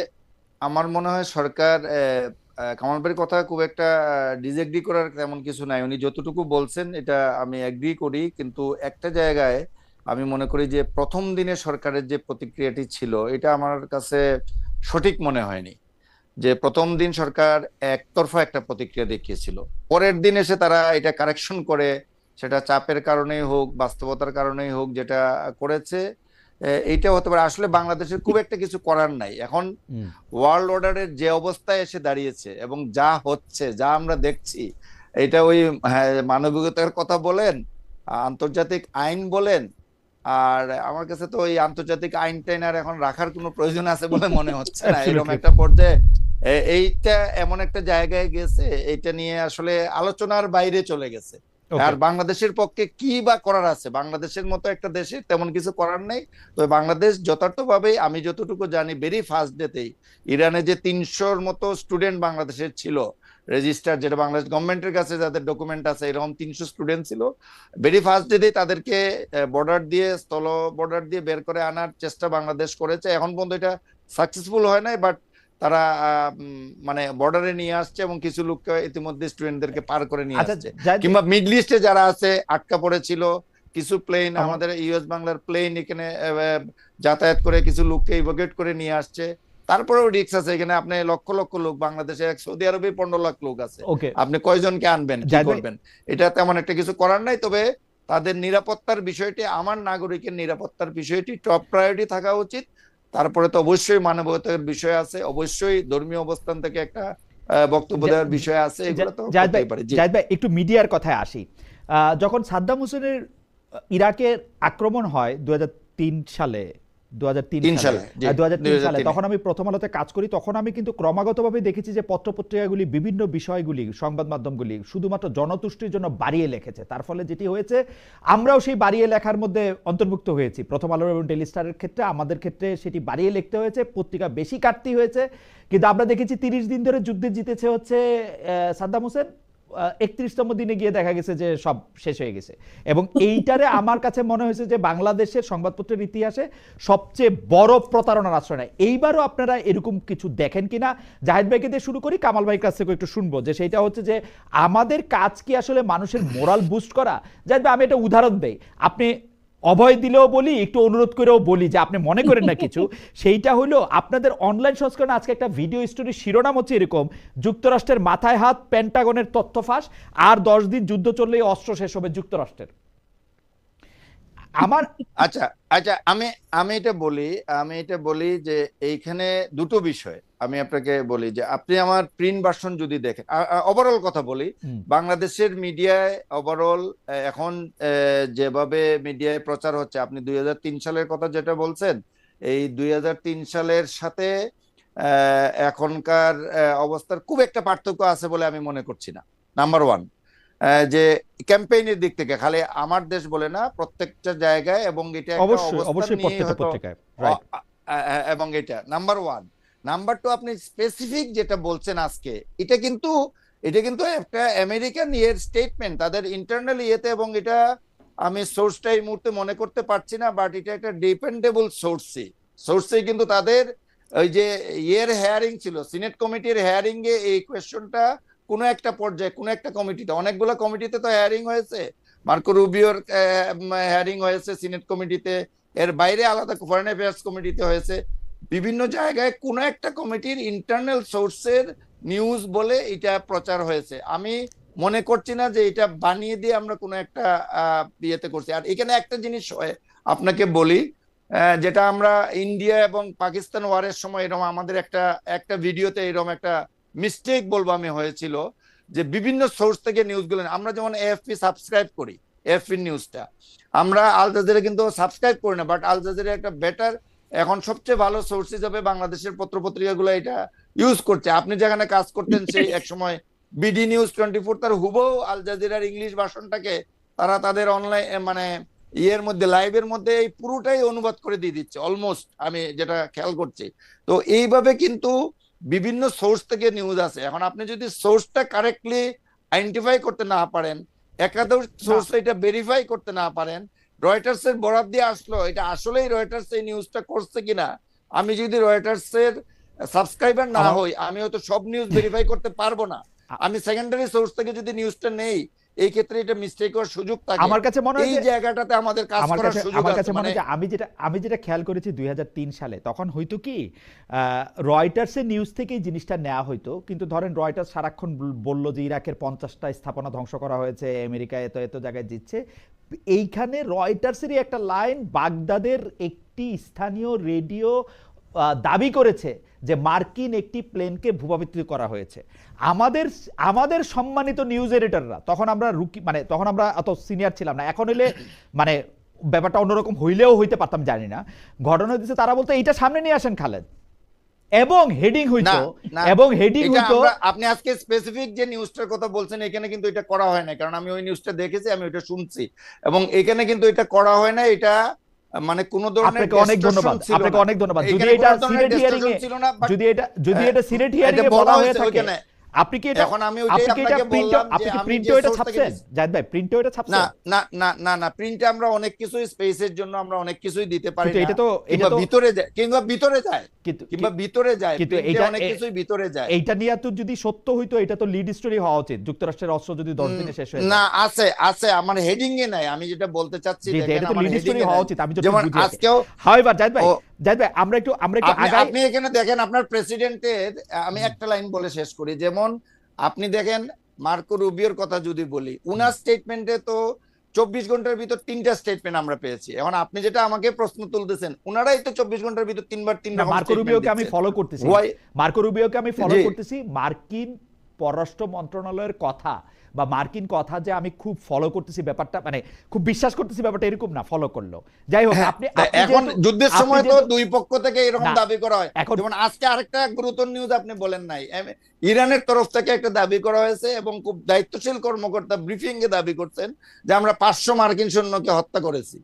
আমার মনে হয় সরকার কামাল ভাইয়ের কথা খুব একটা ডিসএগ্রি করার তেমন কিছু নাই। উনি যতটুকু বলছেন এটা আমি এগ্রি করি, কিন্তু একটা জায়গায় আমি মনে করি যে প্রথম দিনে সরকারের যে প্রতিক্রিয়াটি ছিল এটা আমার কাছে সঠিক মনে হয়নি। যে প্রথম দিন সরকার একতরফা একটা প্রতিক্রিয়া দেখিয়েছিল, পরের দিন এসে তারা এটা কারেকশন করে, সেটা চাপের কারণেই হোক বাস্তবতার কারণেই হোক যেটা করেছে, এইটা হতে পারে। আসলে বাংলাদেশের খুব একটা কিছু করার নাই এখন। হুম, ওয়ার্ল্ড অর্ডারের যে অবস্থায় এসে দাঁড়িয়েছে এবং যা হচ্ছে, যা আমরা দেখছি, এটা ওই মানবিকতার কথা বলেন, আন্তর্জাতিক আইন বলেন, আর আমার কাছে তো ওই আন্তর্জাতিক আইন টাইন আর এখন রাখার কোনো প্রয়োজন আছে বলে মনে হচ্ছে না। এরকম absolutely. একটা পর্যায়ে এইটা এমন একটা জায়গায় গেছে, এটা নিয়ে আসলে আলোচনার বাইরে চলে গেছে। ওকে, আর বাংলাদেশের পক্ষে কি বা করার আছে? বাংলাদেশের মতো একটা দেশে তেমন কিছু করার নেই। তো বাংলাদেশ যথার্থভাবে, আমি যতটুকু জানি, ভেরি ফার্স্ট ডেতেই ইরানে যে 300-র মতো স্টুডেন্ট বাংলাদেশের ছিল রেজিস্টার, যেটা বাংলাদেশ গভর্নমেন্টের কাছে যাদের ডকুমেন্ট আছে, এরকম 300 স্টুডেন্ট ছিল, ভেরি ফার্স্ট ডেতেই তাদেরকে বর্ডার দিয়ে, স্থল বর্ডার দিয়ে বের করে আনার চেষ্টা বাংলাদেশ করেছে। এখন পর্যন্ত এটা সাকসেসফুল হয় নাই, বাট তারা মানে বর্ডারে নিয়ে আসছে এবং কিছু লোককে ইতিমধ্যে স্টুডেন্টদেরকে পার করে নিয়ে আচ্ছা আসছে। জাহিদ ভাই, কিংবা মিডল ইস্টে যারা আছে আটকা পড়েছিল, কিছু প্লেন, আমার আমাদের ইউএস বাংলার প্লেন এখানে যাতায়াত করে কিছু লোককে ইভোকেট করে নিয়ে আসছে। তারপরেও রিস্ক আছে এখানে। আপনি লক্ষ লক্ষ লোক, বাংলাদেশে সৌদি আরবে 15 লাখ লোক আছে, ওকে আপনি কয়জনকে আনবেন, কি জাহিদ ভাই, করবেন? এটা তেমন একটা কিছু করার নাই। তবে তাদের নিরাপত্তার বিষয়টি, আমার নাগরিকের নিরাপত্তার বিষয়টি টপ প্রায়োরিটি থাকা উচিত। তারপরে তো অবশ্যই মানবতার বিষয় আছে, অবশ্যই ধর্মীয় অবস্থান থেকে একটা বক্তব্য দেওয়ার বিষয় আছে, এগুলো তো জাহিদ ভাই, করতেই পারে। জি, জাহিদ ভাই একটু মিডিয়ার কথায় আসি। যখন সাদ্দাম হোসেনের ইরাকের আক্রমণ হয় 2003 সালে, 2003 3 সালে, সালে, জি, 2003 সালে, 2003-এ। তখন আমি প্রথম আলোতে কাজ করি। তখন আমি কিন্তু ক্রমাগতভাবে দেখেছি যে পত্রপত্রিকাগুলি বিভিন্ন বিষয়গুলি, সংবাদ মাধ্যমগুলি শুধুমাত্র জনতুষ্টির জন্য বাড়িয়ে লিখেছে। তার ফলে যেটি হয়েছে, আমরাও সেই বাড়িয়ে লেখার মধ্যে অন্তর্ভুক্ত হয়েছি। প্রথম আলো এবং ডেইলি স্টারের ক্ষেত্রে, আমাদের ক্ষেত্রে সেটি বাড়িয়ে লিখতে হয়েছে, পত্রিকা বেশি কাটতে হয়েছে। কিন্তু আমরা দেখেছি 30 দিন ধরে যুদ্ধে জিতেছে হচ্ছে সাদ্দাম হোসেন। 31তম দিনে গিয়ে দেখা গেছে যে সব শেষ হয়ে গেছে। এবং এইটারে আমার কাছে মনে হয়েছে যে বাংলাদেশের সংবাদপত্রের ইতিহাসে সবচেয়ে বড় প্রতারণার আশ্রয় নেয়। এইবারও আপনারা এরকম কিছু দেখেন কিনা? জাহিদ ভাইকে দিয়ে শুরু করি, কামাল ভাইয়ের কাছ থেকে একটু শুনবো যে সেইটা হচ্ছে যে আমাদের কাজ কি আসলে মানুষের মোরাল বুস্ট করা? জাহিদ ভাই, আমি একটা উদাহরণ দেই, আপনি অভয় দিলেও বলি, একটু অনুরোধ করেও বলি যে আপনি মনে করেন না কিছু। সেইটা হলো আপনাদের অনলাইন সংস্করণে আজকে একটা ভিডিও স্টোরির শিরোনাম হচ্ছে এরকম: যুক্তরাষ্ট্রের মাথায় হাত, পেন্টাগনের তথ্য ফাঁস, আর 10 দিন যুদ্ধ চললেই অস্ত্র শেষ হবে যুক্তরাষ্ট্রের। আমার আচ্ছা, আচ্ছা, আমি এটা বলি যে এইখানে দুটো বিষয় আমি আপনাকে বলি। যে আপনি আমার প্রিন্ট ভার্সন যদি দেখেন, ওভারঅল কথা বলি, হুম, বাংলাদেশের মিডিয়ায় ওভারঅল এখন যেভাবে মিডিয়ায় প্রচার হচ্ছে, আপনি 2003 সালের কথা যেটা বলছেন, এই 2003 সালের সাথে এখনকার অবস্থার খুব একটা পার্থক্য আছে বলে আমি মনে করছি না। নাম্বার ওয়ান, যে ক্যাম্পেইনের দিক থেকে খালি আমার দেশ বলে না, প্রত্যেকটা জায়গায়, এবং এটা একটা অবশ্যই অবস্থান অবশ্যই নিয়ে প্রত্যেকটা হয়তো পত্রিকায়, রাইট। এবং এটা নাম্বার ওয়ান। নাম্বার টু, আপনি স্পেসিফিক যেটা বলছেন আজকে, এটা কিন্তু একটা আমেরিকান ইয়ের স্টেটমেন্ট, তাদের ইন্টারনাল ইয়েতে, এবং এটা আমি সোর্সটা এই মুহূর্তে মনে করতে পারছি না, বাট এটা একটা ডিপেন্ডেবল সোর্সে কিন্তু তাদের ওই যে ইয়ের হেয়ারিং ছিল, সিনেট কমিটির হেয়ারিং এ এই কোয়েশ্চনটা কোনো একটা পর্যায়ে, কোনো একটা কমিটিতে, অনেকগুলো কমিটিতে তো হেয়ারিং হয়েছে, মার্কো রুবিওর হেয়ারিং হয়েছে সিনেট কমিটিতে, এর বাইরে আলাদা ফরেন অ্যাফেয়ার্স কমিটিতে হয়েছে, বিভিন্ন জায়গায় কোনো একটা কমিটির ইন্টারনাল সোর্সের নিউজ বলে এটা প্রচার হয়েছে। আমি মনে করছি না যে এটা বানিয়ে দিয়ে আমরা কোনো একটা ইয়েতে করছি। আর এখানে একটা জিনিস আপনাকে বলি, যেটা আমরা ইন্ডিয়া এবং পাকিস্তান ওয়ারের সময় এরকম আমাদের একটা ভিডিওতে এরকম একটা মিস্টেক বলবো আমি হয়েছিল, যে বিভিন্ন সোর্স থেকে নিউজগুলো, আমরা যেমন এএফপি সাবস্ক্রাইব করি, এএফপি নিউজটা আমরা আল জাজিরা কিন্তু সাবস্ক্রাইব করি না, বাট আল জাজিরা একটা বেটার, এখন সবচেয়ে ভালো সোর্স হিসেবে বাংলাদেশের পত্রপত্রিকাগুলো এটা ইউজ করছে। আপনি যেখানে কাজ করতেন সেই এক সময় বিডি নিউজ 24, তার হুবহু আল জাজিরার ইংলিশ ভার্সনটাকে তারা তাদের অনলাইন মানে ইয়ের মধ্যে, লাইভের মধ্যে এই পুরোটাই অনুবাদ করে দিয়ে দিচ্ছে অলমোস্ট, আমি যেটা খেয়াল করছি। তো এইভাবে কিন্তু বিভিন্ন সোর্স থেকে নিউজ আছে। এখন আপনি যদি সোর্সটা কারেক্টলি আইডেন্টিফাই করতে না পারেন, একাধিক সোর্স এটা ভেরিফাই করতে না পারেন, রয়টার্স এর বরাত দিয়ে আসলো, এটা আসলেই রয়টার্স এই নিউজটা করছে কিনা, আমি যদি রয়টার্স এর সাবস্ক্রাইবার না হই আমি হয়তো সব নিউজ ভেরিফাই করতে পারবো না। আমি সেকেন্ডারি সোর্স থেকে যদি নিউজটা নেই, এই ক্ষেত্রে এটা মিস্টেক হওয়ার সুযোগ থাকে। আমার কাছে মনে হয় এই জায়গাটাতে আমাদের কাজ করার সুযোগ আমার আছে। কাছে মনে হয় যে আমি যেটা খেয়াল করেছি 2003 সালে তখন হয়তো কি রয়টার্সের নিউজ থেকেই জিনিসটা নেওয়া হইতো, কিন্তু ধরেন রয়টার্স সারাক্ষণ বলল যে ইরাকের 50টা স্থাপনা ধ্বংস করা হয়েছে, আমেরিকা এত এত জায়গায় জিতছে। এইখানে রয়টার্সেরই একটা লাইন বাগদাদের একটি স্থানীয় রেডিও দাবি করেছে যে মার্কিন একটি প্লেনকে ভূপাতিত করা হয়েছে। আমাদের সম্মানিত নিউজ এডিটররা, তখন আমরা তখন আমরা অত সিনিয়র ছিলাম না, এখন হইলে মানে ব্যাপারটা অন্যরকম হইলেও হইতে পারতাম, জানি না। ঘটনা হচ্ছে তারা বলতো এইটা সামনে নিয়ে আসেন খালেদ, এবং হেডিং হইতো, আপনি আজকে স্পেসিফিক যে নিউজটার কথা বলছেন এখানে কিন্তু এটা করা হয় না, কারণ আমি ওই নিউজটা দেখেছি, আমি ওইটা শুনছি, এবং এখানে কিন্তু এটা করা হয় না। এটা মানে কোন ধরনের অনেক ধন্যবাদ, আপনাকে অনেক ধন্যবাদ। যদি এটা সিনেট হিয়ারিং এ যদি এটা সিনেট হিয়ারিং এ বলা হয়ে থাকে, আপনি কি এটা এখন আমি ওইটাই বললাম যে আমি প্রিন্টও এটা ছাপছেন জাহিদ ভাই, প্রিন্টও এটা ছাপছেন? না না না না, প্রিন্টে আমরা অনেক কিছুই স্পেসের জন্য আমরা অনেক কিছুই দিতে পারি না, এটা তো কিংবা ভিতরে যায় কিন্তু এটা অনেক কিছুই ভিতরে যায়। এইটা নিয়ে তো যদি সত্য হইতো, এটা তো লিড স্টোরি হওয়া উচিত। যুক্তরাষ্ট্রের অস্ত্র যদি 10 দিনে শেষ হয়ে যায়, না আছে আমার হেডিং এ নাই, আমি যেটা বলতে চাচ্ছি দেখেন আমার লিড স্টোরি হওয়া উচিত। আমি যেমন আজকেও হাউএভার জাহিদ ভাই আমরা একটু আগাই। আপনি এখানে দেখেন আপনার প্রেসিডেন্টের, আমি একটা লাইন বলে শেষ করি, যেমন আপনি দেখেন মার্কো রুবিওর কথা যদি বলি, উনার স্টেটমেন্টে তো 24 ঘন্টার ভিতর 3টা স্টেটমেন্ট আমরা পেয়েছি। এখন আপনি যেটা আমাকে প্রশ্ন তুলতেছেন, উনারাই তো 24 ঘন্টার ভিতর 3 রকম মার্কো রুবিওকে আমি ফলো করতেছি, মার্কিন পররাষ্ট্র মন্ত্রণালয়ের কথা বা মার্কিন কথা যে আমি খুব ফলো করতেছি ব্যাপারটা, মানে খুব বিশ্বাস করতেছি ব্যাপারটা এরকম না, ফলো করলো। যাই হোক, আপনি এখন যুদ্ধের সময় তো দুই পক্ষ থেকে এরকম দাবি করা হয়। যেমন আজকে আরেকটা গুরুত্বপূর্ণ নিউজ আপনি বলেন নাই, ইরানের তরফ থেকে একটা দাবি করা হয়েছে এবং খুব দায়িত্বশীল কর্মকর্তা ব্রিফিং এ দাবি করছেন যে আমরা 500 মার্কিন সৈন্যকে হত্যা করেছি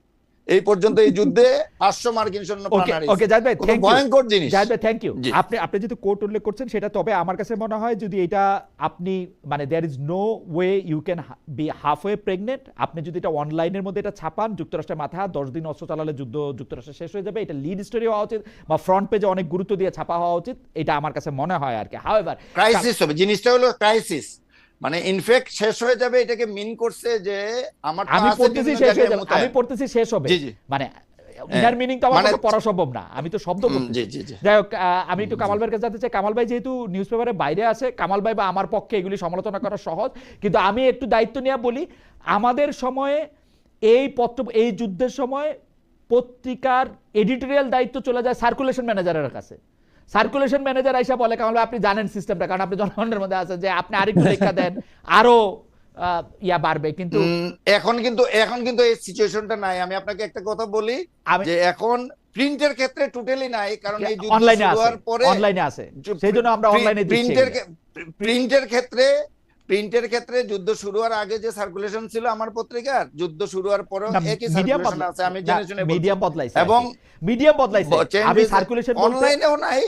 এই পর্যন্ত, এই যুদ্ধে 500 মার্কিন সৈন্য প্রাণ হারিয়েছে। ওকে জাহিদ ভাই, ভয়ঙ্কর জিনিস। জাহিদ ভাই থ্যাংক ইউ। আপনি যেহেতু কোর্ট উল্লেখ করছেন সেটা, তবে আমার কাছে মনে হয় যদি এটা আপনি মানে there is no way you can be halfway pregnant, আপনি যদি এটা অনলাইনের মধ্যে এটা ছাপান, যুক্তরাষ্ট্রের মাথায় 10 দিন অস্ত্র চালালে যুদ্ধ যুক্তরাষ্ট্রে শেষ হয়ে যাবে, এটা লিড স্টোরি হওয়া উচিত বা ফ্রন্ট পেজে অনেক গুরুত্ব দিয়ে ছাপা হওয়া উচিত, এটা আমার কাছে মনে হয় আর কি। হাউএভার ক্রাইসিস হবে, জিনিসটা হলো ক্রাইসিস, মানে ইনফ্যাক্ট শেষ হয়ে যাবে, এটাকে মিন করছে যে আমার আমি পড়তেছি শেষ হয়ে যাবে, আমি পড়তেছি শেষ হবে, মানে ইনার মিনিং তো আমার কাছে পড়া সম্ভব না, আমি তো শব্দ করতেছি। যাই হোক, আমি একটু কামাল ভাইয়ের কাছে জানতে চাই। কামাল ভাই যেহেতু নিউজ পেপারের বাইরে আছে, কামাল ভাই বা আমার পক্ষে এগুলি সমালোচনা করা সহজ, কিন্তু আমি একটু দায়িত্ব নিয়ে বলি, আমাদের সময়ে এই যুদ্ধের সময় পত্রিকার এডিটোরিয়াল দায়িত্ব চলে যায় সার্কুলেশন ম্যানেজারের কাছে। সার্কুলেশন ম্যানেজার আইসা বলে, কামাল ভাই আপনি জানেন সিস্টেমটা, কারণ আপনি জনগণের মধ্যে আছে, যে আপনি আরেকটু লেখা দেন, আরো ইয়া বাড়বে। কিন্তু এখন কিন্তু এই সিচুয়েশনটা নাই। আমি আপনাকে একটা কথা বলি যে এখন প্রিন্টের ক্ষেত্রে টোটালি নাই, কারণ এই যুদ্ধ শুরু হওয়ার পরে অনলাইনে আছে, সেইজন্য আমরা অনলাইনে দিচ্ছি। প্রিন্টের ক্ষেত্রে যুদ্ধ শুরু হওয়ার আগে যে সার্কুলেশন ছিল আমার পত্রিকার, যুদ্ধ শুরু হওয়ার পরেও একই সার্কুলেশন আছে, আমি জেনে শুনে বলছি। মিডিয়াম বদলাইছে, এবং মিডিয়াম বদলাইছে, আমি সার্কুলেশন অনলাইনেও নাই,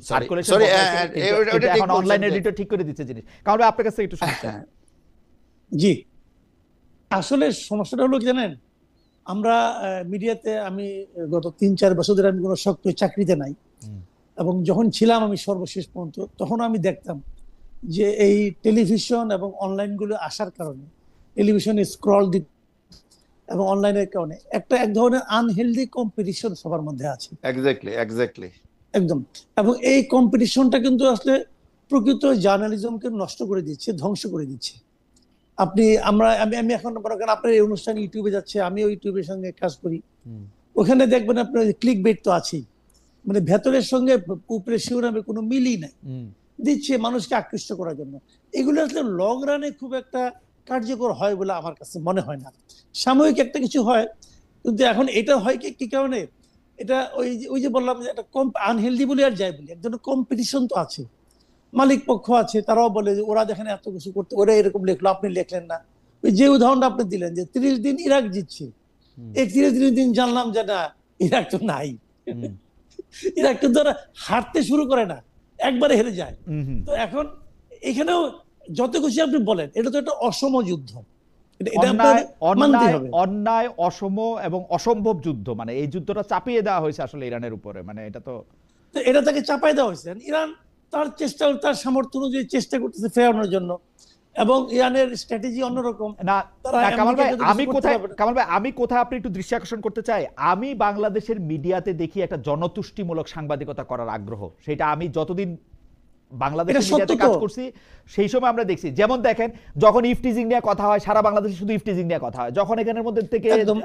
সরি এটা এখন অনলাইন এডিটর ঠিক করে দিচ্ছে জিনিস। কারণ আপনার কাছে একটু শুনতে। জি, আসলে সমস্যাটা হলো কি জানেন, আমরা মিডিয়াতে, আমি গত 3-4 বছর ধরে আমি কোনো শক্ত চাকরিতে নাই, এবং যখন ছিলাম আমি সর্বশেষ পর্যন্ত, তখন আমি দেখতাম যে এই টেলিভিশন এবং অনলাইন গুলো আসার কারণে, টেলিভিশনে স্ক্রল দিতে এবং অনলাইনের কারণে এক ধরনের আনহেলদি কম্পিটিশন সবার মধ্যে আছে। এক্স্যাক্টলি একদম। এবং এই কম্পিটিশনটা কিন্তু আসলে প্রকৃত জার্নালিজমকে নষ্ট করে দিচ্ছে, ধ্বংস করে দিচ্ছে। আমি এখন মনে করেন আপনার এই অনুষ্ঠান ইউটিউবে যাচ্ছে, আমিও ইউটিউবের সঙ্গে কাজ করি, ওখানে দেখবেন আপনার ক্লিক বেট তো আছেই, মানে ভেতরের সঙ্গে উপরে শিরোনামে কোনো মিলই নাই, দিচ্ছে মানুষকে আকৃষ্ট করার জন্য। এগুলো আসলে লং রানে খুব একটা কার্যকর হয় বলে আমার কাছে মনে হয় না। সাময়িক একটা কিছু হয়, কিন্তু এখন এটা হয় কি কারণে, এটা ওই যে বললাম যে একটা আনহেলদি বলে আর যাই বলি, এক ধরনের কম্পিটিশন তো আছে, মালিক পক্ষ আছে, তারাও বলে যে ওরা দেখেন এত কিছু করতে, ওরা এরকম লিখলো, আপনি লিখলেন না। ওই যে উদাহরণটা আপনি দিলেন যে 30 দিন ইরাক জিতছে, এই ধীরে দিন জানলাম যে না, ইরাক তো নাই। হুম, ইরাক কিন্তু ওরা হারতে শুরু করে না, একবারে হেরে যায়। হুম, হুম। তো এখন এখানেও যত খুশি আপনি বলেন, এটা তো একটা অসম যুদ্ধ, এটা অন্যায় আপনাদের মানতে অন্যায় হবে। অন্যায় অসম এবং অসম্ভব যুদ্ধ, মানে এই যুদ্ধটা চাপিয়ে দেওয়া হয়েছে আসলে ইরানের উপরে, মানে এটা তো তো এটা তাকে চাপাই দেওয়া হয়েছে। ইরান তার চেষ্টা, তার সামর্থ্য অনুযায়ী চেষ্টা করতেছে ফেরানোর জন্য, এবং ইরানের স্ট্র্যাটেজি অন্যরকম। না। তারা না কামাল ভাই, আমেরিকাকে তো কিছু করতে পারবে না। আমি কোথায় আপনি একটু দৃষ্টি আকর্ষণ করতে চাই, আমি বাংলাদেশের মিডিয়াতে দেখি একটা জনতুষ্টিমূলক সাংবাদিকতা করার আগ্রহ, সেটা আমি যতদিন বাংলাদেশের এটা সত্য মিডিয়াতে কাজ তো। করছি সেই সময় আমরা দেখছি। যেমন দেখেন, যখন ইফটিজিং নিয়ে কথা হয়, সারা বাংলাদেশে শুধু ইফটিজিং নিয়ে কথা হয়। যখন এখানের মধ্যে থেকে একদম।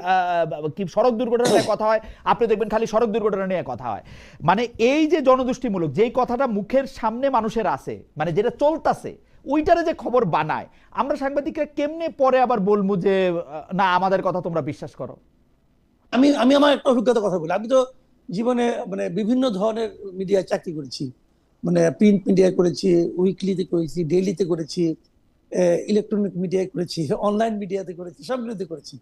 কি সড়ক দুর্ঘটনা নিয়ে কথা হয়, আপনি দেখবেন খালি সড়ক দুর্ঘটনা নিয়ে কথা হয়। মানে এই যে জনতুষ্টিমূলক যেই কথাটা মুখের সামনে মানুষের আছে, মানে যেটা চলতেছে ওইটারে যে খবর বানায়, আমরা সাংবাদিকরা কেমনে পরে আবার বলবো যে না আমাদের কথা তোমরা বিশ্বাস করো? আমি আমি আমার একটা অভিজ্ঞতার কথা বলি। আমি তো জীবনে মানে বিভিন্ন ধরনের মিডিয়ায় চাকরি করেছি, মানে প্রিন্ট মিডিয়া করেছি, উইকলিতে করেছি, ডেইলিতে করেছি, ইলেকট্রনিক মিডিয়ায় করেছি, অনলাইন মিডিয়াতে করেছি, সবগুলোতে করেছি।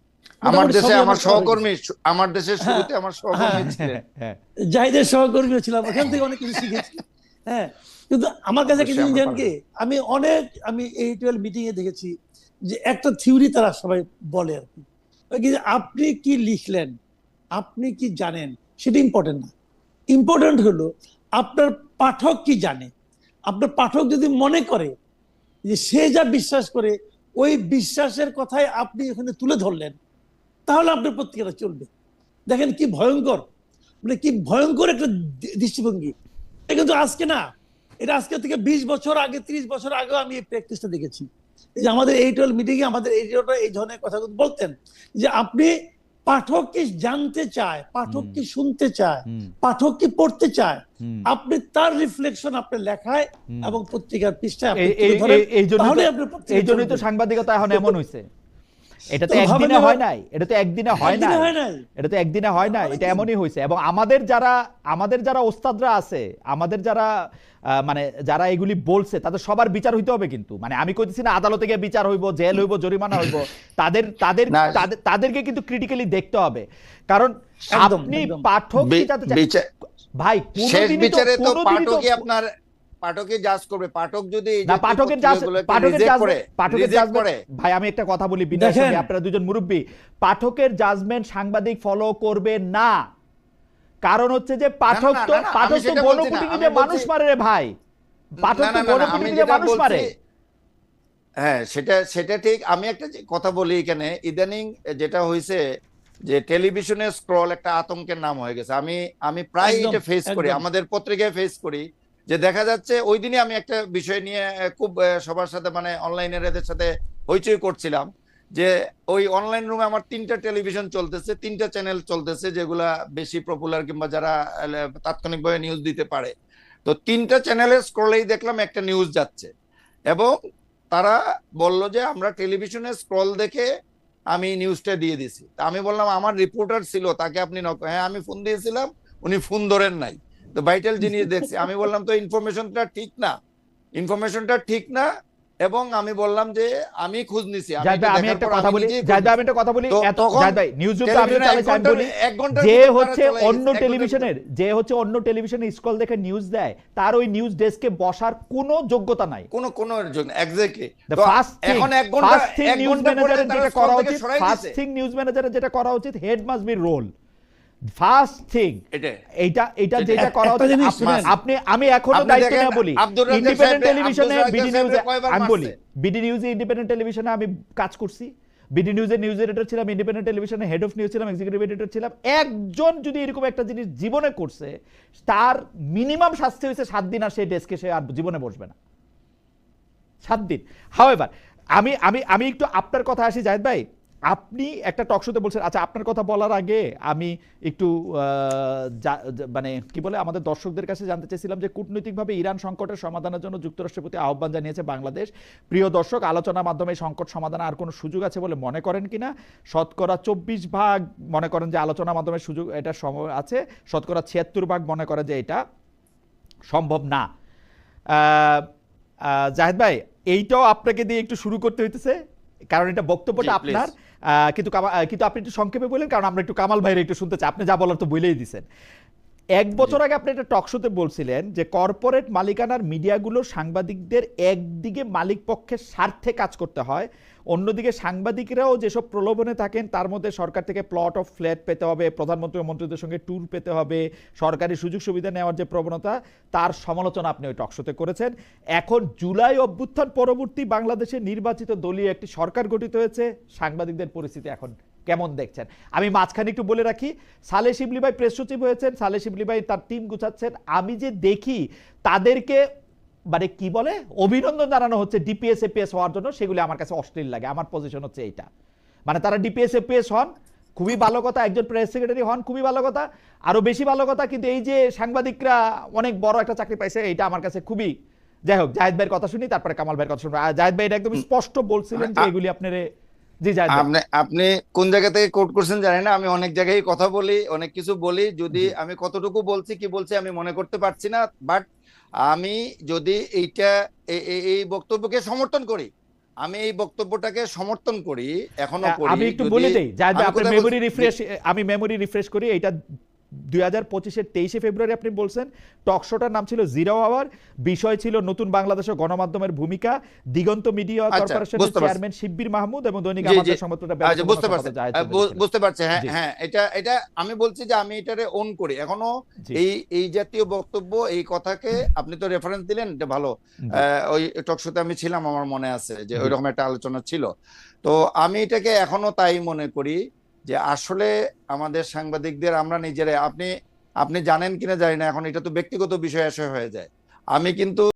আমার মোটামুটি দেশে সবই আমার আমার করা হয়ে সহকর্মী, গেছে। আমার দেশের হ্যাঁ, শুরুতে আমার সহকর্মী হ্যাঁ, ছিলেন। হ্যাঁ, জাহিদের সহকর্মীও ছিলাম, ওখান থেকে অনেক কিছু শিখেছি। হ্যাঁ, কিন্তু আমার কাছে একটা অবশ্যই জিনিস আমরা জানেন কি, আমি এই 12 মিটিং এ দেখেছি যে একটা থিওরি তারা সবাই বলে আর কি, ওই কি যে আপনি কি লিখলেন, আপনি কি জানেন, সেটা ইম্পর্টেন্ট না। ইম্পর্টেন্ট হলো আপনার পাঠক কি জানে। আপনার পাঠক যদি মনে করে যে সে যা বিশ্বাস করে, ওই বিশ্বাসের কথাই আপনি এখানে তুলে ধরলেন, তাহলে আপনার পত্রিকাটা চলবে। দেখেন কি ভয়ঙ্কর, মানে কি ভয়ঙ্কর একটা দৃষ্টিভঙ্গি। এটা কিন্তু আজকে না, এটা আজকে থেকে 20 বছর আগে, 30 বছর আগেও আমি এই প্র্যাকটিসটা দেখেছি। এই যে আমাদের এই 12 মিটিং এ আমাদের এডিটররা এই ধরনের কথা বলতেন যে আপনি পাঠক কি জানতে চায়, পাঠক কি শুনতে চায়, পাঠক কি পড়তে চায়, আপনি তার রিফ্লেকশন আপনার লেখায় এবং পত্রিকার পৃষ্ঠায় আপনি তুলে ধরেন, তাহলে আপনার পত্রিকা এই জন্যই তো চলবে। সাংবাদিকতা এখন এমন হয়েছে। এটা তো তো ভাবেন একদিনে যে হয় নাই, এটা তো একদিনে হয় একদিনে নাই, হয় নাই। এটা তো একদিনে হয় নাই, এটা এমনই হয়েছে। এবং আমাদের যারা ওস্তাদরা আছে, আমাদের যারা মানে যারা এগুলি বলছে, তাদের সবার বিচার হইতে হবে কিন্তু। মানে আমি কইতেছি না আদালতে গিয়ে বিচার হইব, জেল হইব, জরিমানা হইব, তাদের তাদের না, তাদেরকে কিন্তু ক্রিটিক্যালি দেখতে হবে। কারণ একদম, আপনি একদম। পাঠক কি জানতে চান ভাই, শেষ কোনোদিনই তো বিচারে তো কোনোদিনই তো পাঠকই আপনার, পাঠকই জাজ করবে। পাঠক যদি এই না, জাতীয় পাঠকের পত্রিকাগুলোকে রিজেক্ট করে, রিজেক্ট করে, ভাই আমি একটা কথা বলি বিনয়ের দেখেন, সঙ্গে, আপনারা দুজন মুরব্বী, পাঠকের জাজমেন্ট সাংবাদিক ফলো করবে না। কারণ হচ্ছে যে পাঠক না, তো না, না, আমি পাঠক তো সেটা বলছি না, গণকুটিনীতে আমি মানুষ বলছি- মারে রে ভাই, পাঠক না তো না না না, আমি গণকুটিনীতে যেটা মানুষ মারে। বলছি, হ্যাঁ সেটা ঠিক। আমি একটা কথা বলি এখানে, ইদানিং যেটা হয়েছে যে টেলিভিশনে স্ক্রল একটা আতঙ্কের নাম হয়ে গেছে। আমি প্রায় একদম, এটা ফেস করি, একদম। আমাদের পত্রিকায় ফেস করি, যে দেখা যাচ্ছে ওই দিনই আমি একটা বিষয় নিয়ে খুব সবার সাথে মানে অনলাইনের এদের সাথে হইচই করছিলাম, যে ওই অনলাইন রুমে আমার 3টা টেলিভিশন চলতেছে, 3টা চ্যানেল চলতেছে যেগুলা বেশি পপুলার কিংবা যারা তাৎক্ষণিকভাবে নিউজ দিতে পারে। তো 3টা চ্যানেলের স্ক্রলেই দেখলাম একটা নিউজ যাচ্ছে, এবং তারা বলল যে আমরা টেলিভিশনে স্ক্রল দেখে আমি নিউজটা দিয়ে দিছি। তা আমি বললাম আমার রিপোর্টার ছিল, তাকে আপনি হ্যাঁ আমি ফোন দিয়েছিলাম, উনি ফোন ধরেন নাই। তো ভাইটাল জিনিস দেখছি। আমি বললাম তো ইনফরমেশনটা ঠিক না, ইনফরমেশনটা ঠিক না। এবং আমি বললাম যে আমি খোঁজ নিছি, আমি জাহিদ এটা ভাই, আমি দেখার একটা পর কথা আমি বলি, নিজেই খোঁজ জাহিদ ভাই আমি নিছি। একটা কথা বলি, তো তখন জাহিদ ভাই নিউজ রুম তো আমিও টেলিভিশনে চালাইছি, আমি বলি এক ঘন্টার যে ভিতরে হচ্ছে তারা চলে অন্য গেছে, এক ঘন্টার টেলিভিশনের, যে হচ্ছে অন্য টেলিভিশনে স্ক্রল দেখে নিউজ দেয়, তার ওই নিউজ ডেস্কে বসার কোনো যোগ্যতা নাই। কোন জন্য এক্স্যাক্টলি। The তো first thing, এখন এক ঘন্টা নিউজ পরে ম্যানেজারের তারা যেটা স্ক্রল করা থেকে উচিত, সরাই ফার্স্ট দিছে। থিং নিউজ ম্যানেজারের যেটা করা উচিত, head must be role first thing. এইটা যেটা করা একটা উচিত, জিনিস শুনেন, আমি এখনো আপনি দায়িত্ব দেখেন, নিয়ে বলি, আব্দুর রাজ্জাক ইন্ডিপেন্ডেন্ট সাহেব, টেলিভিশনে, আব্দুর বিডি রাজ্জাক নিউজে, সাহেব কয়বার আমি বলি মারছে? বিডি নিউজে, ইন্ডিপেন্ডেন্ট টেলিভিশনে আমি কাজ করছি, বিডি নিউজের নিউজ এডিটর ছিলাম, ইন্ডিপেন্ডেন্ট টেলিভিশনে হেড অফ নিউজ ছিলাম, এক্সিকিউটিভ এডিটর ছিলাম। একজন যদি এরকম একটা জিনিস জীবনে করছে, তার মিনিমাম শাস্তি হয়েছে 7 দিন, আর সেই ডেস্কে সে আর জীবনে বসবে না 7 দিন। হাওয়েভার আমি আমি আমি একটু আপনার কথা আসি জাহিদ ভাই, আপনি একটা টক শোতে বলছেন, আচ্ছা আপনার কথা বলার আগে আমি একটু মানে কি বলে আমাদের দর্শকদের কাছে জানতে চাইছিলাম যে কূটনৈতিকভাবে ইরান সংকটের সমাধানের জন্য যুক্তরাষ্ট্রের প্রতি আহ্বান জানিয়েছে বাংলাদেশ। প্রিয় দর্শক, আলোচনার মাধ্যমে এই সংকট সমাধানে আর কোনো সুযোগ আছে বলে মনে করেন কিনা? শতকরা 24% মনে করেন যে আলোচনার মাধ্যমে সুযোগ এটা সম্ভব আছে, শতকরা 76% মনে করে যে এটা সম্ভব না। জাহিদ ভাই, এইটাও আপনাকে দিয়ে একটু শুরু করতে হইতেছে, কারণ এটা বক্তব্যটা জি, আপনার। please. কিন্তু আপনি একটু সংক্ষেপে বলেন, কারণ আমরা একটু কামাল ভাইয়ের একটু শুনতে চাই। আপনি যা বলার তো বলেই দিছেন। এক বছর আগে আপনি একটা টক শোতে বলছিলেন যে কর্পোরেট মালিকানার মিডিয়াগুলো সাংবাদিকদের একদিকে মালিক পক্ষের স্বার্থে কাজ করতে হয়, অন্যদিকে সাংবাদিকরাও যেসব প্রলোভনে থাকেন তার মধ্যে সরকার থেকে প্লট অফ ফ্ল্যাট পেতে হবে, প্রধানমন্ত্রী ও মন্ত্রীদের সঙ্গে ট্যুর পেতে হবে, সরকারি সুযোগ সুবিধা নেওয়ার যে প্রবণতা, তার সমালোচনা আপনি ওই টক শোতে করেছেন। এখন জুলাই অভ্যুত্থান পরবর্তী বাংলাদেশে নির্বাচিত দলীয় একটি সরকার গঠিত হয়েছে, সাংবাদিকদের পরিস্থিতি এখন কেমন দেখছেন? আমি মাঝখানে একটু বলে রাখি, সালেহ শিবলি ভাই প্রেস সচিব হয়েছেন, সালেহ শিবলি ভাই তার টিম গুছাচ্ছেন। আমি যে দেখি তাদেরকে মানে কি বলে অভিনন্দন জানানো হচ্ছে ডিপিএস এপিএস হওয়ার জন্য, সেগুলি আমার কাছে অশ্লীল লাগে। আমার পজিশন হচ্ছে এইটা, মানে তারা ডিপিএস এপিএস হন খুবই ভালো কথা, একজন প্রেস সেক্রেটারি হন খুবই ভালো কথা, আরো বেশি ভালো কথা, কিন্তু এই যে সাংবাদিকরা অনেক বড় একটা চাকরি পাইছে, এইটা আমার কাছে খুবই। যাই হোক, জাহেদ ভাইয়ের কথা শুনি, তারপরে কামাল ভাইয়ের কথা শুনবো। জাহেদ ভাই এটা একদম স্পষ্ট বলছিলেন যে এগুলি আপনারে। জি জাহেদ ভাই। আপনি কোন জায়গা থেকে কোট করছেন জানি না, আমি অনেক জায়গায় কথা বলি, অনেক কিছু বলি, যদি জি। আমি কতটুকু বলছি কি বলছি আমি মনে করতে পারছি না, বাট আমি যদি এইটা এই বক্তব্যকে সমর্থন করি, আমি এই বক্তব্যটাকে সমর্থন করি, এখনো করি। আমি একটু যদি বলে দেই জাহেদ ভাই, আমি আপনার কোথায় মেমোরি বলছি রিফ্রেশ, আমি মেমোরি রিফ্রেশ করি। এইটা 2025-এর 23শে ফেব্রুয়ারি আপনি বলছেন, টক শোটার নাম ছিল জিরো আওয়ার, বিষয় ছিল নতুন বাংলাদেশের গণমাধ্যমের ভূমিকা, দিগন্ত মিডিয়া আচ্ছা, কর্পোরেশনের বুঝতে পারছি। চেয়ারম্যান শিব্বির মাহমুদ এবং দৈনিক জি জি আমাদের সংবাদপত্রের আচ্ছা, ব্যবস্থাপনা বুঝতে পারছি, সম্পাদক জাহেদ চৌধুরী ছিলেন। বুঝতে পারছি, হ্যাঁ জি হ্যাঁ, এটা আমি বলছি যে আমি এটারে ওন করি এখনো। জি এই জাতীয় বক্তব্য, এই কথাকে আপনি তো রেফারেন্স দিলেন, এটা ভালো। জি ওই টক শোতে আমি ছিলাম, আমার মনে আছে যে জি ওইরকম একটা আলোচনা ছিল। তো আমি এটাকে এখনো তাই মনে করি যে আসলে আমাদের সাংবাদিকদের আমরা নিজেরাই, আপনি জানেন কিনা জানি না, এখন এটা তো ব্যক্তিগত বিষয় এসে হয়ে যায়। আমি কিন্তু